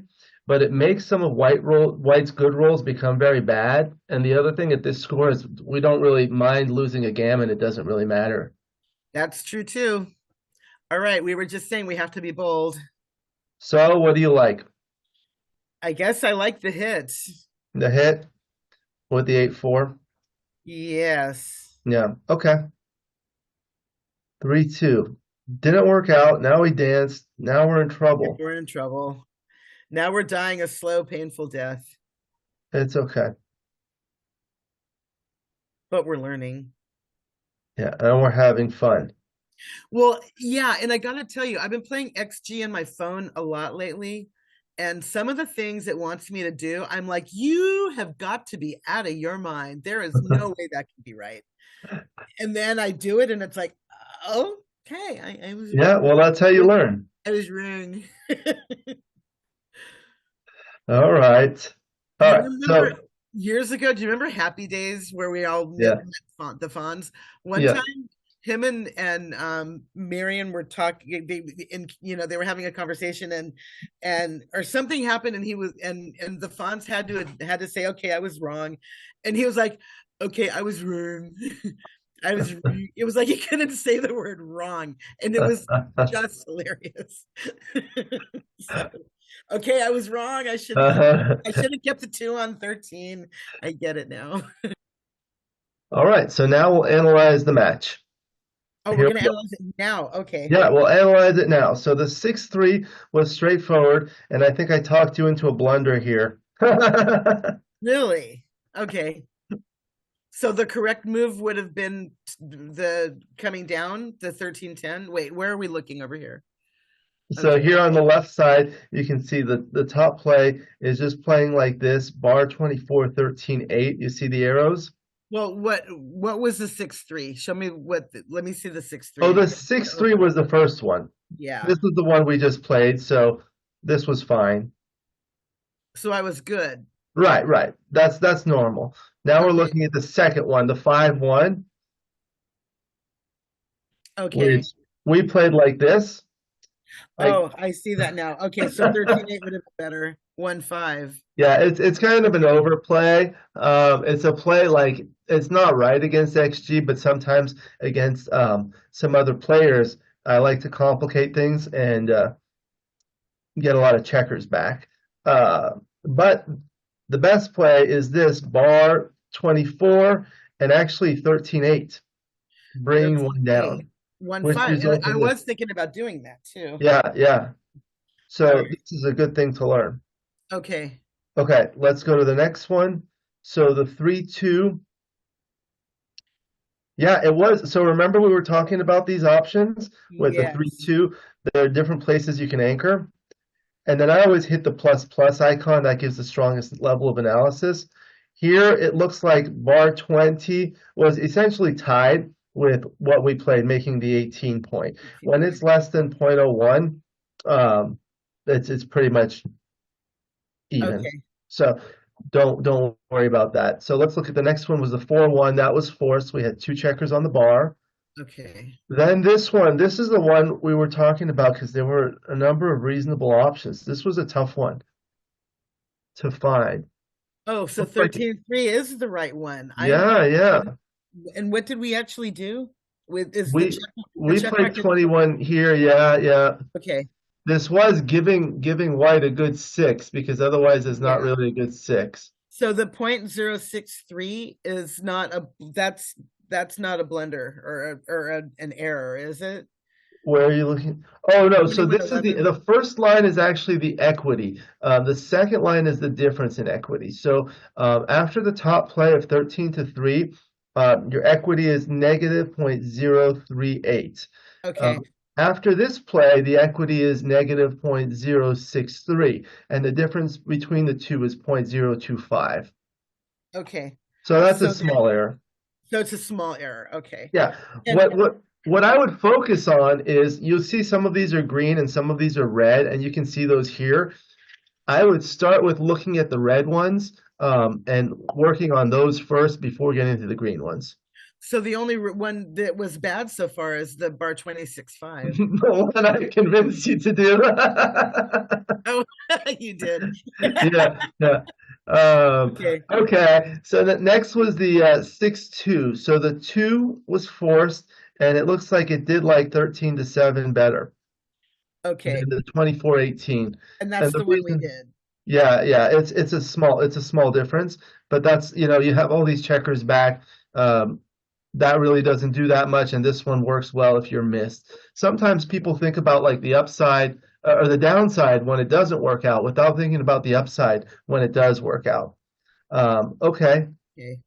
S1: but it makes some of white's good rolls become very bad. And the other thing at this score is we don't really mind losing a gammon. It doesn't really matter.
S2: That's true too. All right, we were just saying we have to be bold.
S1: So what do you like?
S2: I guess I like the hits.
S1: The hit with the 8-4?
S2: Yes.
S1: Yeah, okay. 3-2. Didn't work out. Now we danced. Now we're in trouble.
S2: We're in trouble. Now we're dying a slow, painful death.
S1: It's okay.
S2: But we're learning.
S1: Yeah, and we're having fun.
S2: Well, yeah, and I gotta tell you, I've been playing XG on my phone a lot lately, and some of the things it wants me to do, I'm like, you have got to be out of your mind. There is no way that can be right. And then I do it, and it's like, oh, okay, I was
S1: Yeah, well, that's how you learn.
S2: I was wrong.
S1: All right. All right. So
S2: Years ago, do you remember Happy Days where we all
S1: yeah,
S2: met the Fonz? One
S1: yeah.
S2: time him and Marion were talking. They were having a conversation, and or something happened, and he was and the Fonz had to say, okay, I was wrong, and he was like, okay, I was wrong. It was like he couldn't say the word wrong, and it was just hilarious. So, okay, I was wrong. I should have kept the 2 on 13. I get it now.
S1: All right, so now we'll analyze the match.
S2: Oh, we're
S1: Here
S2: gonna
S1: we go.
S2: analyze it now. Okay.
S1: Yeah, we'll analyze it now. So the 6-3 was straightforward, and I think I talked you into a blunder here.
S2: Really? Okay. So the correct move would have been the coming down, the 13-10. Wait, where are we looking over here?
S1: So
S2: Okay.
S1: here on the left side, you can see the top play is just playing like this, bar 24, 13, 8. You see the arrows?
S2: Well, what was the 6-3? Show me let me see the 6-3
S1: Oh, the
S2: again.
S1: 6-3 was the first one.
S2: Yeah.
S1: This was the one we just played, so this was fine.
S2: So I was good.
S1: Right, right. That's normal. Now we're
S2: Okay.
S1: looking at the second one, the 5-1,
S2: Okay.
S1: which we played like this. Like,
S2: Oh, I see that now. Okay, so 13-8 would have been better. 1-5.
S1: yeah, it's kind of an overplay. It's a play like it's not right against XG, but sometimes against some other players, I like to complicate things and get a lot of checkers back. But the best play is this bar 24 and actually 13-8, bringing one
S2: 13-8.
S1: down,
S2: One
S1: which
S2: five. And
S1: results
S2: I
S1: in this.
S2: was thinking about doing that too.
S1: Yeah, yeah.
S2: All
S1: So
S2: right.
S1: this is a good thing to learn.
S2: Okay.
S1: Okay, let's go to the next one. So the 3-2. Yeah, it was. So remember we were talking about these options with the
S2: Yes.
S1: 3-2. There are different places you can anchor. And then I always hit the plus plus icon. That gives the strongest level of analysis. Here it looks like bar 20 was essentially tied with what we played, making the 18 point.
S2: 18
S1: When it's
S2: point.
S1: less than 0.01, it's pretty much even.
S2: Okay.
S1: So don't worry about that. So let's look at the next one was the 4-1. That was forced. We had two checkers on the bar.
S2: Okay.
S1: Then this one, this is the one we were talking about because there were a number of reasonable options. This was a tough one to find.
S2: Oh, so
S1: Looks like
S2: 13-3 is the right one.
S1: yeah, yeah.
S2: And what did we actually do? With is
S1: We
S2: the
S1: we
S2: check
S1: played
S2: mark is
S1: 21 here. Yeah, yeah.
S2: okay.
S1: This was giving white a good 6 because otherwise it's not
S2: Yeah.
S1: really a good 6.
S2: So the 0.063 is not a that's not a blunder an error, is it?
S1: Where are you looking? Oh no, so this is
S2: 2111.
S1: the first line is actually the equity. The second line is the difference in equity. So after the top play of 13-3, your equity is negative 0.038.
S2: Okay.
S1: Um, after this play, the equity is negative 0.063, and the difference between the two is 0.025.
S2: Okay.
S1: So that's a
S2: So
S1: small error.
S2: so it's a small error. Okay.
S1: Yeah.
S2: And
S1: What I would focus on is you'll see some of these are green and some of these are red, and you can see those here. I would start with looking at the red ones and working on those first before getting to the green ones.
S2: so the only one that was bad so far is the bar 26.5.
S1: The one I convinced you to do.
S2: Oh, you did.
S1: Yeah, yeah. Um,
S2: Okay.
S1: okay, so the next was the 6-2. So the 2 was forced, and it looks like it did like 13-7 better
S2: Okay.
S1: than the 24-18.
S2: And
S1: And
S2: that's
S1: the
S2: the one we
S1: reason,
S2: did.
S1: yeah, yeah, it's a small difference, but that's you have all these checkers back. Um, that really doesn't do that much, and this one works well if you're missed. Sometimes people think about like the upside or the downside when it doesn't work out without thinking about the upside when it does work out. Okay,
S2: Okay.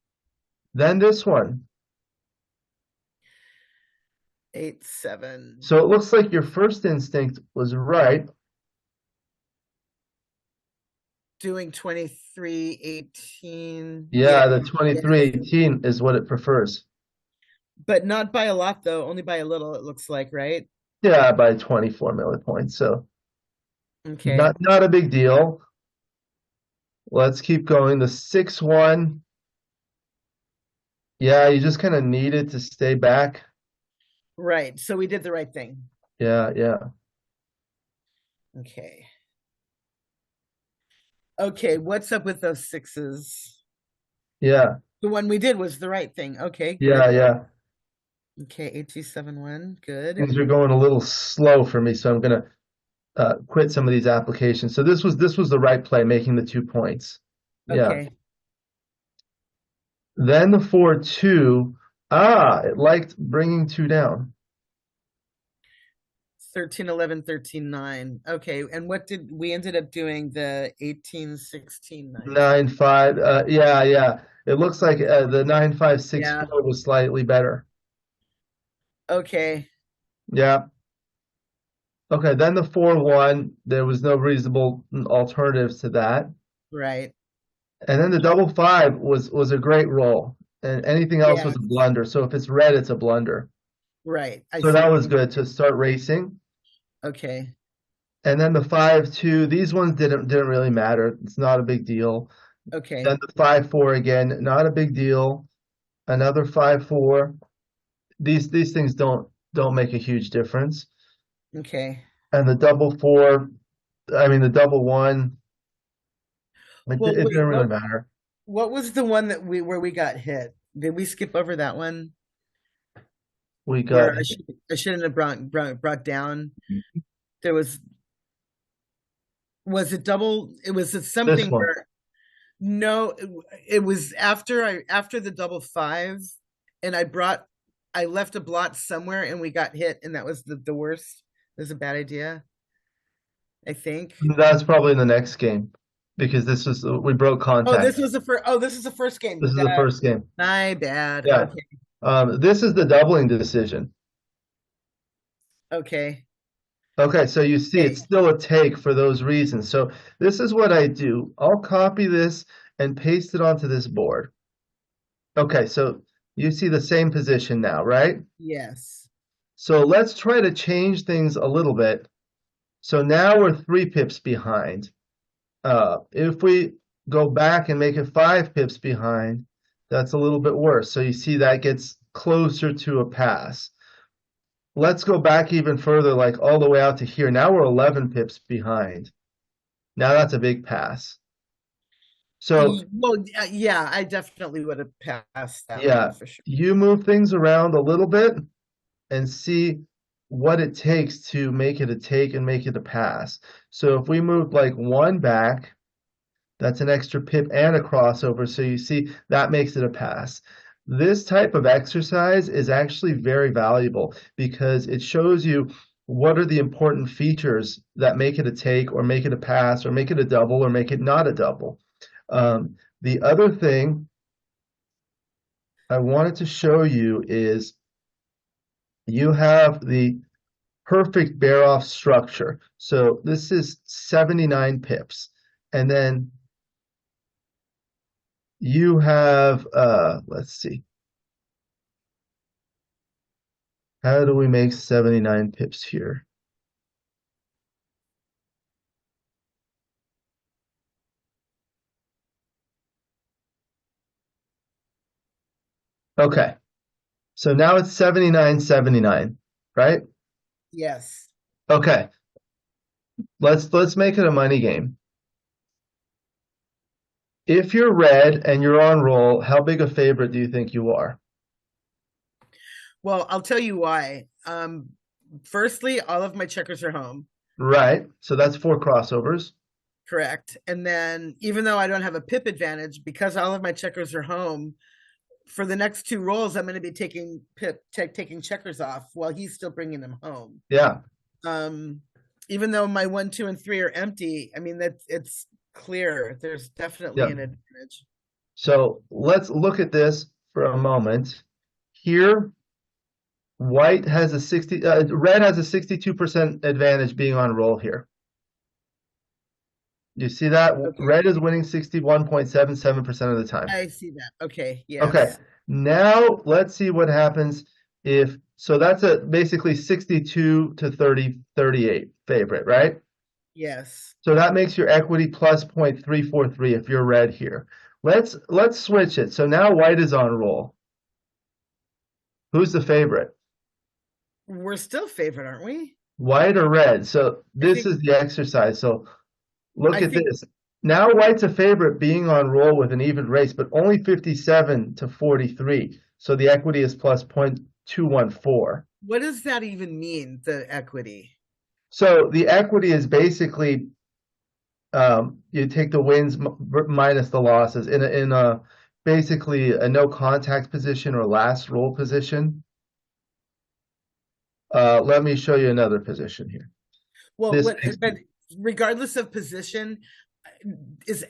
S1: then this one.
S2: 8-7.
S1: So it looks like your first instinct was right.
S2: Doing 23-18. Yeah.
S1: Yeah, the
S2: Yes.
S1: 23-18 is what it prefers.
S2: But not by a lot though, only by a little, it looks like, right?
S1: Yeah, by 24 millipoints. So
S2: Okay.
S1: not a big deal. Let's keep going. The 6-1. Yeah, you just kind of needed to stay back.
S2: Right. So we did the right thing.
S1: Yeah, yeah,
S2: Okay. Okay. What's up with those sixes?
S1: yeah,
S2: The one we did was the right thing. Okay,
S1: yeah,
S2: good.
S1: yeah.
S2: Okay, 8271. Good.
S1: Things are going a little slow for me, so I'm gonna quit some of these applications. So this was the right play, making the 2 points. Yeah.
S2: Okay.
S1: Then the 4-2. Ah, it liked bringing two down.
S2: 13 11 13 9. Okay. And what did we ended up doing? The 18 16 9.
S1: 9-5. Yeah, yeah. It looks like the 9-5-6
S2: Yeah.
S1: 4 was slightly better.
S2: Okay.
S1: Yeah. Okay. Then the 4-1. There was no reasonable alternatives to that.
S2: Right.
S1: And then the double five was a great roll, and anything else was
S2: Yes.
S1: a blunder. So if it's red, it's a blunder.
S2: Right. I
S1: So
S2: see
S1: that
S2: what you
S1: was
S2: mean.
S1: good to start racing.
S2: Okay.
S1: And then the 5-2. These ones didn't really matter. It's not a big deal. Then
S2: Okay.
S1: the 5-4 again, not a big deal. Another 5-4. These things don't make a huge difference.
S2: Okay.
S1: And the double four, I mean the double one,
S2: Well,
S1: it
S2: wait,
S1: didn't really matter.
S2: what was the one that we where we got hit? Did we skip over that one?
S1: We got
S2: Where I shouldn't have brought down. There was it double? It was
S1: this
S2: something
S1: one.
S2: where no, it was after the double five, and I left a blot somewhere, and we got hit, and that was the worst. It was a bad idea, I think.
S1: That's probably in the next game because this was we broke
S2: Oh,
S1: contact.
S2: this was the first. Oh, this is the first
S1: This
S2: game.
S1: is the first game.
S2: My bad.
S1: Yeah.
S2: Okay.
S1: This is the doubling decision.
S2: Okay.
S1: Okay, so you see it's
S2: Okay.
S1: still a take for those reasons. So this is what I do. I'll copy this and paste it onto this board. Okay, so you see the same position now, right?
S2: Yes.
S1: So let's try to change things a little bit. So now we're 3 pips behind. If we go back and make it 5 pips behind, that's a little bit worse. So you see that gets closer to a pass. Let's go back even further, like all the way out to here. Now we're 11 pips behind. Now that's a big pass. So
S2: Well, yeah, I definitely would have passed that one
S1: yeah,
S2: for sure.
S1: you move things around a little bit and see what it takes to make it a take and make it a pass. So if we moved like one back, that's an extra pip and a crossover. So you see that makes it a pass. This type of exercise is actually very valuable because it shows you what are the important features that make it a take or make it a pass or make it a double or make it not a double. The other thing I wanted to show you is you have the perfect bear-off structure. So this is 79 pips. And then you have, let's see, how do we make 79 pips here? Okay, so now it's 79, 79, right?
S2: Yes.
S1: Okay, let's make it a money game. If you're red and you're on roll, how big a favorite do you think you are?
S2: Well, I'll tell you why. Firstly, all of my checkers are home.
S1: Right, so that's 4 crossovers.
S2: Correct. And then even though I don't have a pip advantage, because all of my checkers are home, for the next two rolls, I'm going to be taking checkers off while he's still bringing them home.
S1: Yeah.
S2: Even though my 1, 2, and 3 are empty, I mean that it's clear. There's definitely
S1: Yeah.
S2: an advantage.
S1: So let's look at this for a moment. Here, red has a 62% advantage being on roll here. You see that?
S2: Okay.
S1: Red is winning 61.77% of the time.
S2: I see that. Okay. Yes.
S1: Okay. Now let's see what happens if, so that's a basically 62 to 38 favorite, right?
S2: Yes.
S1: So that makes your equity plus 0.343 if you're red here. Let's switch it. So now white is on roll. Who's the favorite?
S2: We're still favored, aren't we?
S1: White or red? So
S2: I
S1: this
S2: think
S1: is the exercise. So look
S2: I
S1: at
S2: think
S1: this. Now white's a favorite being on roll with an even race, but only 57 to 43. So the equity is plus 0.214.
S2: what does that even mean, the equity?
S1: So the equity is basically you take the wins minus the losses in a basically a no contact position or last roll position. Let me show you another position here.
S2: Well,
S1: This
S2: what
S1: makes
S2: but regardless of position, is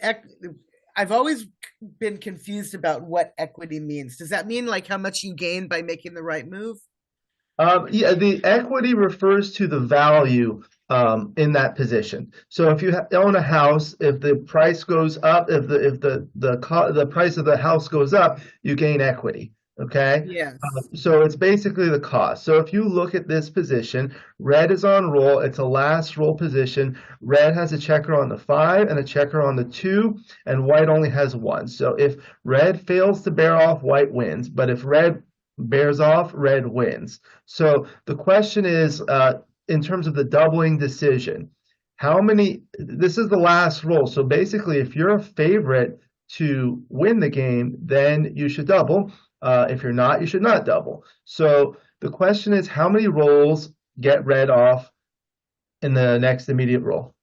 S2: I've always been confused about what equity means. Does that mean like how much you gain by making the right move?
S1: Yeah, the equity refers to the value in that position. So if you own a house, if the price goes up, if the price of the house goes up, you gain equity. Okay,
S2: Yes.
S1: so it's basically the cost. So if you look at this position, red is on roll. It's a last roll position. Red has a checker on the 5 and a checker on the 2, and white only has 1. So if red fails to bear off, white wins. But if red bears off, red wins. So the question is, in terms of the doubling decision, how many, this is the last roll. So basically, if you're a favorite to win the game, then you should double. If you're not, you should not double. So the question is, how many rolls get red off in the next immediate roll?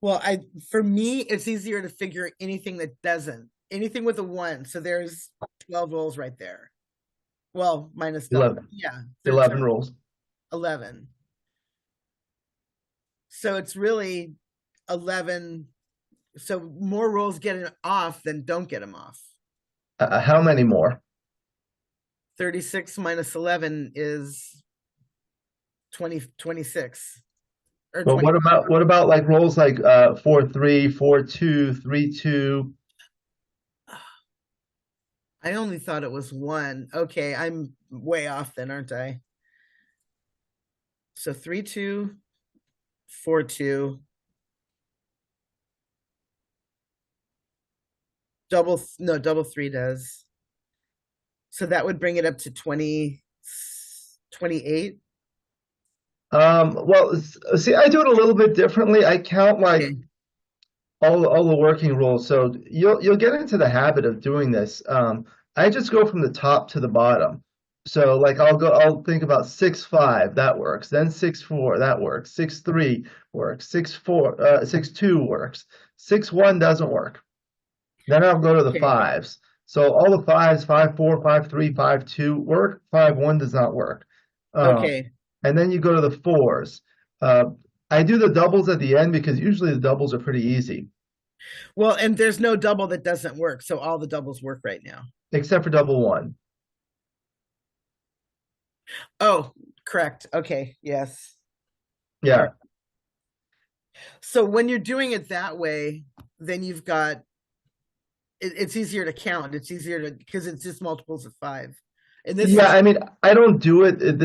S2: Well, for me, it's easier to figure anything that doesn't. Anything with a 1. So there's 12 rolls right there. Well, minus double.
S1: 11,
S2: Yeah.
S1: 11 rolls.
S2: 11. So it's really 11. So more rolls getting off than don't get them off.
S1: How many more?
S2: 36 minus 11 is 26 or
S1: But
S2: 20.
S1: what about like rolls like 4-3, 4-2, 3-2?
S2: I only thought it was 1. Okay, I'm way off then, aren't I? So 3-2, 4-2. Double 3 does. So that would bring it up to 28.
S1: Well, see, I do it a little bit differently. I count like
S2: Okay.
S1: all the working rolls. So you'll get into the habit of doing this. I just go from the top to the bottom. So like I'll think about 6-5, that works. Then 6-4, that works. 6-3 works. 6-4, 6-2 works. 6-1 doesn't work. Then I'll go to the
S2: Okay.
S1: fives. So all the fives, 5-4, 5-3, 5-2 work. 5-1 does not work. Um,
S2: Okay.
S1: and then you go to the fours. Uh, I do the doubles at the end because usually the doubles are pretty easy,
S2: Well, and there's no double that doesn't work. So all the doubles work right now.
S1: except for double one.
S2: Oh, correct. Okay. Yes. All
S1: Yeah.
S2: right. So when you're doing it that way, then you've got it's easier to count. It's easier to because it's just multiples of 5. And this
S1: Yeah,
S2: is
S1: I mean, I don't do it in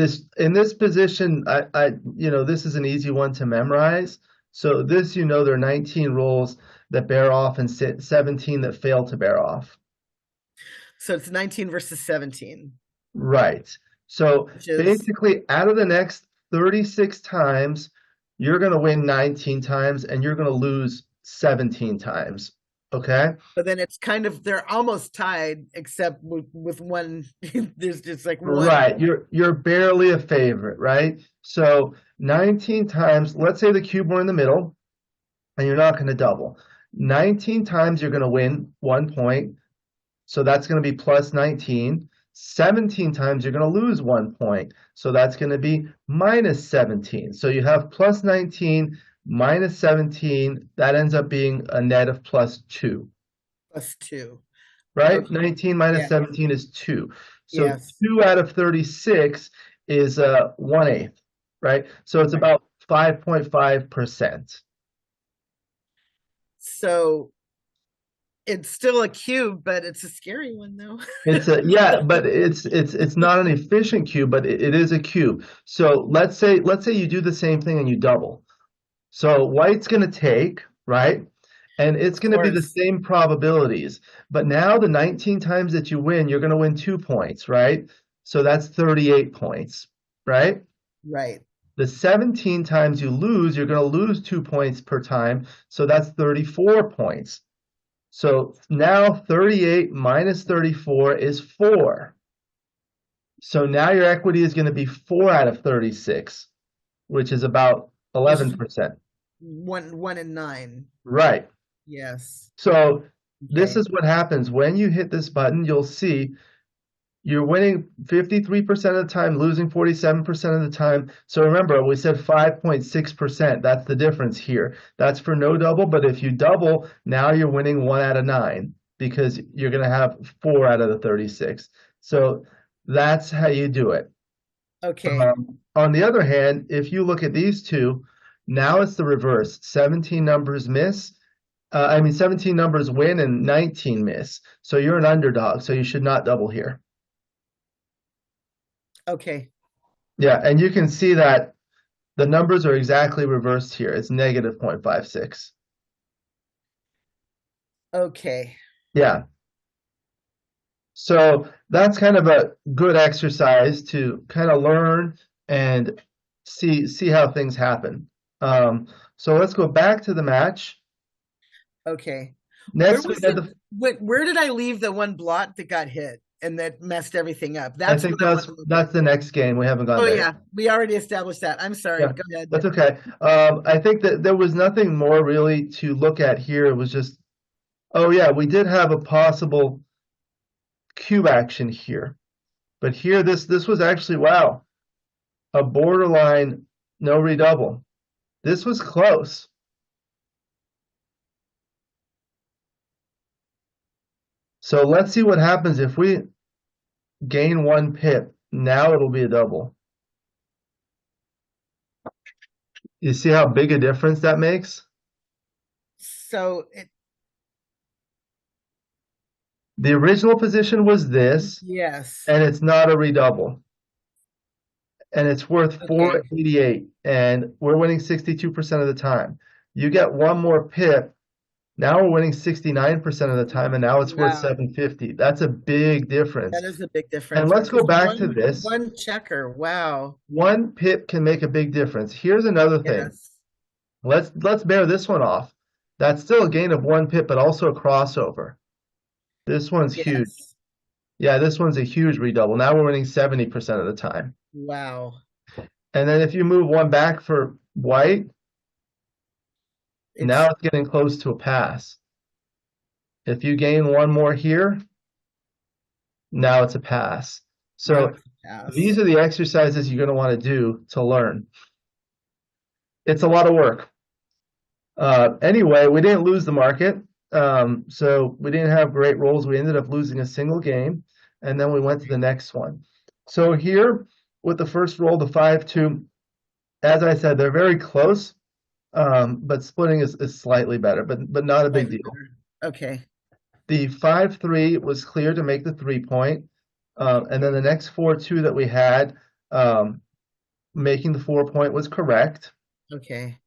S1: this position. This is an easy one to memorize. So this, there are 19 rolls that bear off and 17 that fail to bear off.
S2: so it's 19 versus 17,
S1: Right. So
S2: which is
S1: basically, out of the next 36 times, you're going to win 19 times and you're going to lose 17 times. Okay?
S2: but then it's kind of they're almost tied, except with one. There's just like one.
S1: Right. You're barely a favorite, right? So 19 times, let's say the cube were in the middle, and you're not going to double. 19 times you're going to win 1 point. So that's going to be plus 19. 17 times you're going to lose 1 point. So that's going to be minus 17. So you have plus 19 minus 17. That ends up being a net of plus 2,
S2: Plus 2.
S1: right?
S2: Okay.
S1: 19 minus
S2: Yeah.
S1: 17 is 2. So
S2: Yes.
S1: 2 out of 36 is 1/8, right? So it's
S2: Right.
S1: about 5.5%.
S2: So it's still a cube, but it's a scary one though.
S1: Yeah, but it's not an efficient cube, but it is a cube. So let's say you do the same thing and you double. So white's going to take, right? And it's
S2: Of
S1: going to be the
S2: course.
S1: same probabilities. But now the 19 times that you win, you're going to win 2 points, right? So that's 38 points, right?
S2: Right.
S1: The 17 times you lose, you're going to lose 2 points per time. So that's 34 points. So now 38 minus 34 is 4. So now your equity is going to be 4 out of 36, which is about
S2: Which is
S1: 11%.
S2: one in 9.
S1: Right.
S2: Yes.
S1: So this
S2: Okay.
S1: is what happens. When you hit this button, you'll see you're winning 53% of the time, losing 47% of the time. So remember, we said 5.6%. That's the difference here. That's for no double, but if you double, now you're winning 1 out of 9 because you're going to have 4 out of the 36. So that's how you do it.
S2: Okay.
S1: On the other hand, if you look at these two, now it's the reverse. 17 numbers miss. 17 numbers win and 19 miss. So you're an underdog, so you should not double here.
S2: Okay.
S1: Yeah, and you can see that the numbers are exactly reversed here. It's negative 0.56.
S2: Okay.
S1: Yeah. So that's kind of a good exercise to kind of learn and see how things happen. So let's go back to the match.
S2: Okay. Where
S1: Next, we
S2: was
S1: had
S2: it?
S1: the.
S2: Where did I leave the one blot that got hit and that messed everything up?
S1: I
S2: That's
S1: think
S2: what I want to look
S1: that's
S2: at.
S1: the next game. We haven't gone
S2: Oh
S1: there yet.
S2: yeah, we already established that. I'm sorry.
S1: Yeah,
S2: Go ahead.
S1: that's okay. I think that there was nothing more really to look at here. It was just, oh yeah, we did have a possible cube action here. But here, this was actually, wow, a borderline no redouble. This was close. So let's see what happens if we gain 1 pip. Now it'll be a double. You see how big a difference that makes?
S2: So it,
S1: The original position was this,
S2: yes.
S1: and it's not a redouble. And it's worth
S2: Okay.
S1: 488, and we're winning 62% of the time. You get 1 more pip. Now we're winning 69% of the time, and now it's worth
S2: Wow.
S1: 750. That's a big difference.
S2: That is a big
S1: And
S2: difference.
S1: let's go
S2: Just
S1: back to this.
S2: one checker. Wow.
S1: 1 pip can make a big difference. Here's another thing.
S2: Yes.
S1: Let's bear this one off. That's still a gain of 1 pip, but also a crossover. This one's huge.
S2: Yes.
S1: Yeah, this one's a huge redouble. Now we're winning 70% of the time.
S2: Wow.
S1: And then if you move 1 back for white, now
S2: It's
S1: it's getting close to a pass. If you gain 1 more here, now it's a pass.
S2: now
S1: So
S2: it's a pass.
S1: these are the exercises you're going to want to do to learn. It's a lot of work. Anyway, we didn't lose the market. So we didn't have great rolls. We ended up losing a single game, and then we went to the next one. So here, with the first roll, the 5-2, as I said, they're very close, but splitting is slightly better, but not a big deal.
S2: Okay.
S1: The 5-3 was clear to make the 3-point, and then the next 4-2 that we had, making the 4-point was correct.
S2: Okay.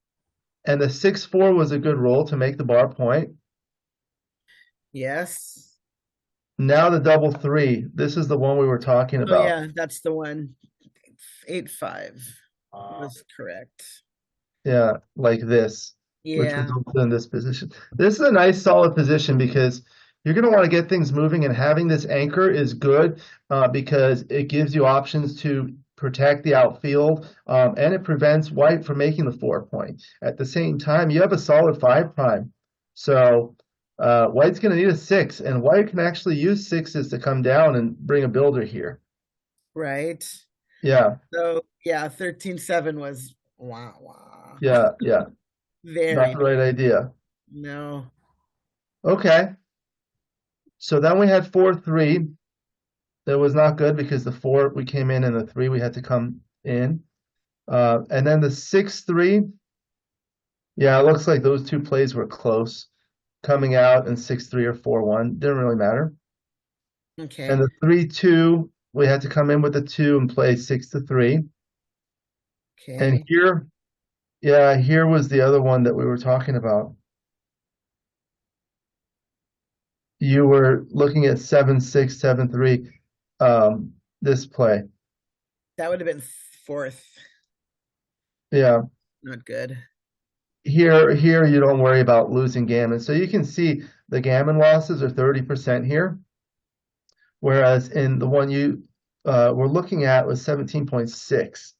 S1: And the 6-4 was a good roll to make the bar point.
S2: Yes.
S1: Now the double 3. This is the one we were talking
S2: Oh
S1: about.
S2: yeah, that's the one. 8-5 was correct.
S1: Yeah, like this, which
S2: Yeah.
S1: resulted in this position. This is a nice solid position because you're going to want to get things moving, and having this anchor is good because it gives you options to protect the outfield, and it prevents white from making the 4-point. At the same time, you have a solid 5 prime. So white's going to need a 6, and white can actually use 6s to come down and bring a builder here.
S2: Right.
S1: Yeah,
S2: So yeah, 13-7 was wow.
S1: yeah. Not
S2: Very
S1: the right idea.
S2: no.
S1: Okay. So then we had 4-3. That was not good because the 4 we came in and the 3 we had to come in. And then the 6-3. Yeah, it looks like those two plays were close. Coming out and 6-3 or 4-1. Didn't really matter.
S2: Okay.
S1: And the 3-2, we had to come in with the 2 and play 6-3.
S2: Okay.
S1: And here, yeah, here was the other one that we were talking about. You were looking at 7-6, 7-3. this play.
S2: That would have been fourth.
S1: Yeah.
S2: Not good.
S1: Here you don't worry about losing gammon. So you can see the gammon losses are 30% here, whereas in the one you were looking at was 17.6.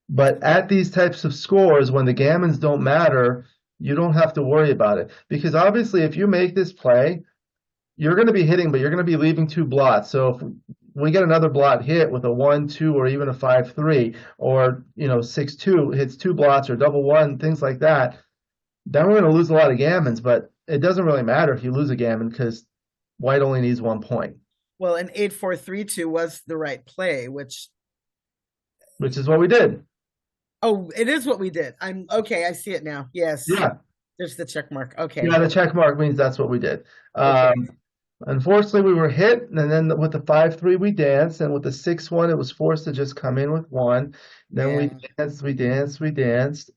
S1: But at these types of scores, when the gammons don't matter, you don't have to worry about it. Because obviously, if you make this play, you're going to be hitting, but you're going to be leaving two blots. So if we get another blot hit with a 1-2 or even a 5-3, or 6-2 hits two blots, or double one, things like that, then we're going to lose a lot of gammons. But it doesn't really matter if you lose a gammon because white only needs 1 point.
S2: Well, an 8-4-3-2 was the right play, which
S1: is what we did.
S2: Oh, it is what we did. I'm okay. I see it now. Yes.
S1: Yeah.
S2: There's the check mark. Okay.
S1: Yeah, the check mark means that's what we did.
S2: Okay.
S1: Unfortunately, we were hit, and then with the 5-3 we danced, and with the 6-1 it was forced to just come in with 1. Then we danced.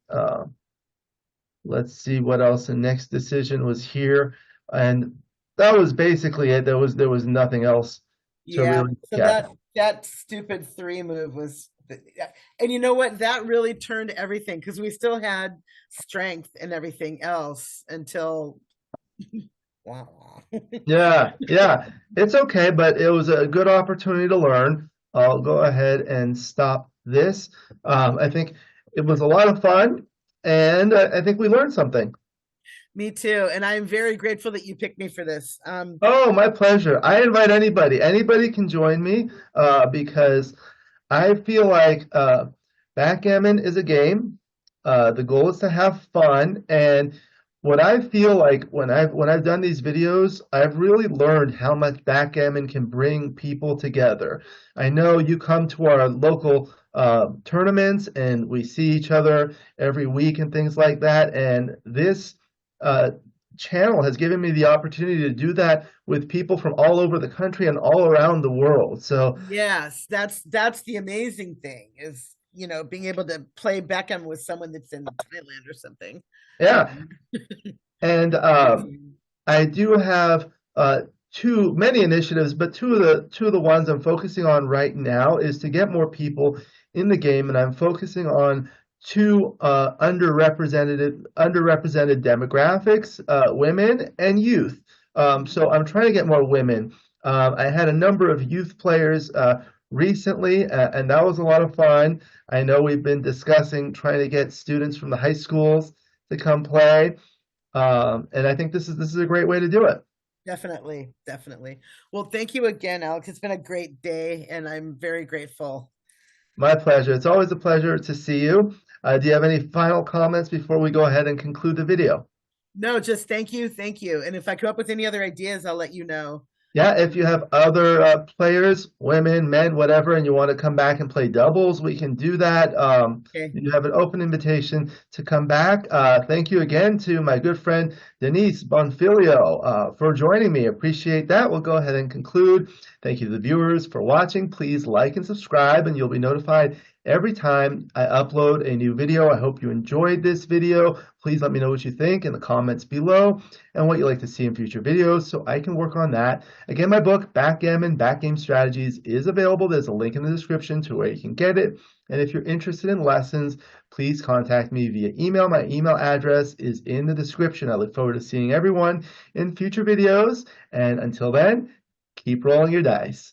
S1: Let's see what else. The next decision was here, and that was basically it. There was nothing else to really
S2: So
S1: get.
S2: that stupid 3 move was, and you know what? That really turned everything because we still had strength and everything else until. Wow.
S1: Yeah, it's okay, but it was a good opportunity to learn. I'll go ahead and stop this. I think it was a lot of fun, and I think we learned something.
S2: Me too, and I'm very grateful that you picked me for this.
S1: Oh, my pleasure. I invite anybody. Anybody can join me because I feel like backgammon is a game. The goal is to have fun, and what I feel like when I've done these videos, I've really learned how much backgammon can bring people together. I know you come to our local tournaments, and we see each other every week and things like that, and this channel has given me the opportunity to do that with people from all over the country and all around the world. So
S2: yes, that's the amazing thing is, being able to play backgammon with someone that's in Thailand or something.
S1: yeah. And I do have many initiatives, but two of the ones I'm focusing on right now is to get more people in the game, and I'm focusing on two underrepresented demographics, women and youth. So I'm trying to get more women. I had a number of youth players recently, and that was a lot of fun. I know we've been discussing trying to get students from the high schools to come play, and I think this is a great way to do it.
S2: Definitely. Well, thank you again, Alex. It's been a great day, and I'm very grateful.
S1: My pleasure. It's always a pleasure to see you. Do you have any final comments before we go ahead and conclude the video?
S2: No, just thank you. And if I come up with any other ideas, I'll let you know.
S1: Yeah, if you have other players, women, men, whatever, and you want to come back and play doubles, we can do that.
S2: Okay.
S1: You have an open invitation to come back. Thank you again to my good friend Denise Bonfilio for joining me. Appreciate that. We'll go ahead and conclude. Thank you to the viewers for watching. Please like and subscribe, and you'll be notified every time I upload a new video. I hope you enjoyed this video. Please let me know what you think in the comments below and what you'd like to see in future videos so I can work on that. Again, my book, Backgammon, Backgame Strategies, is available. There's a link in the description to where you can get it. And if you're interested in lessons, please contact me via email. My email address is in the description. I look forward to seeing everyone in future videos. And until then, keep rolling your dice.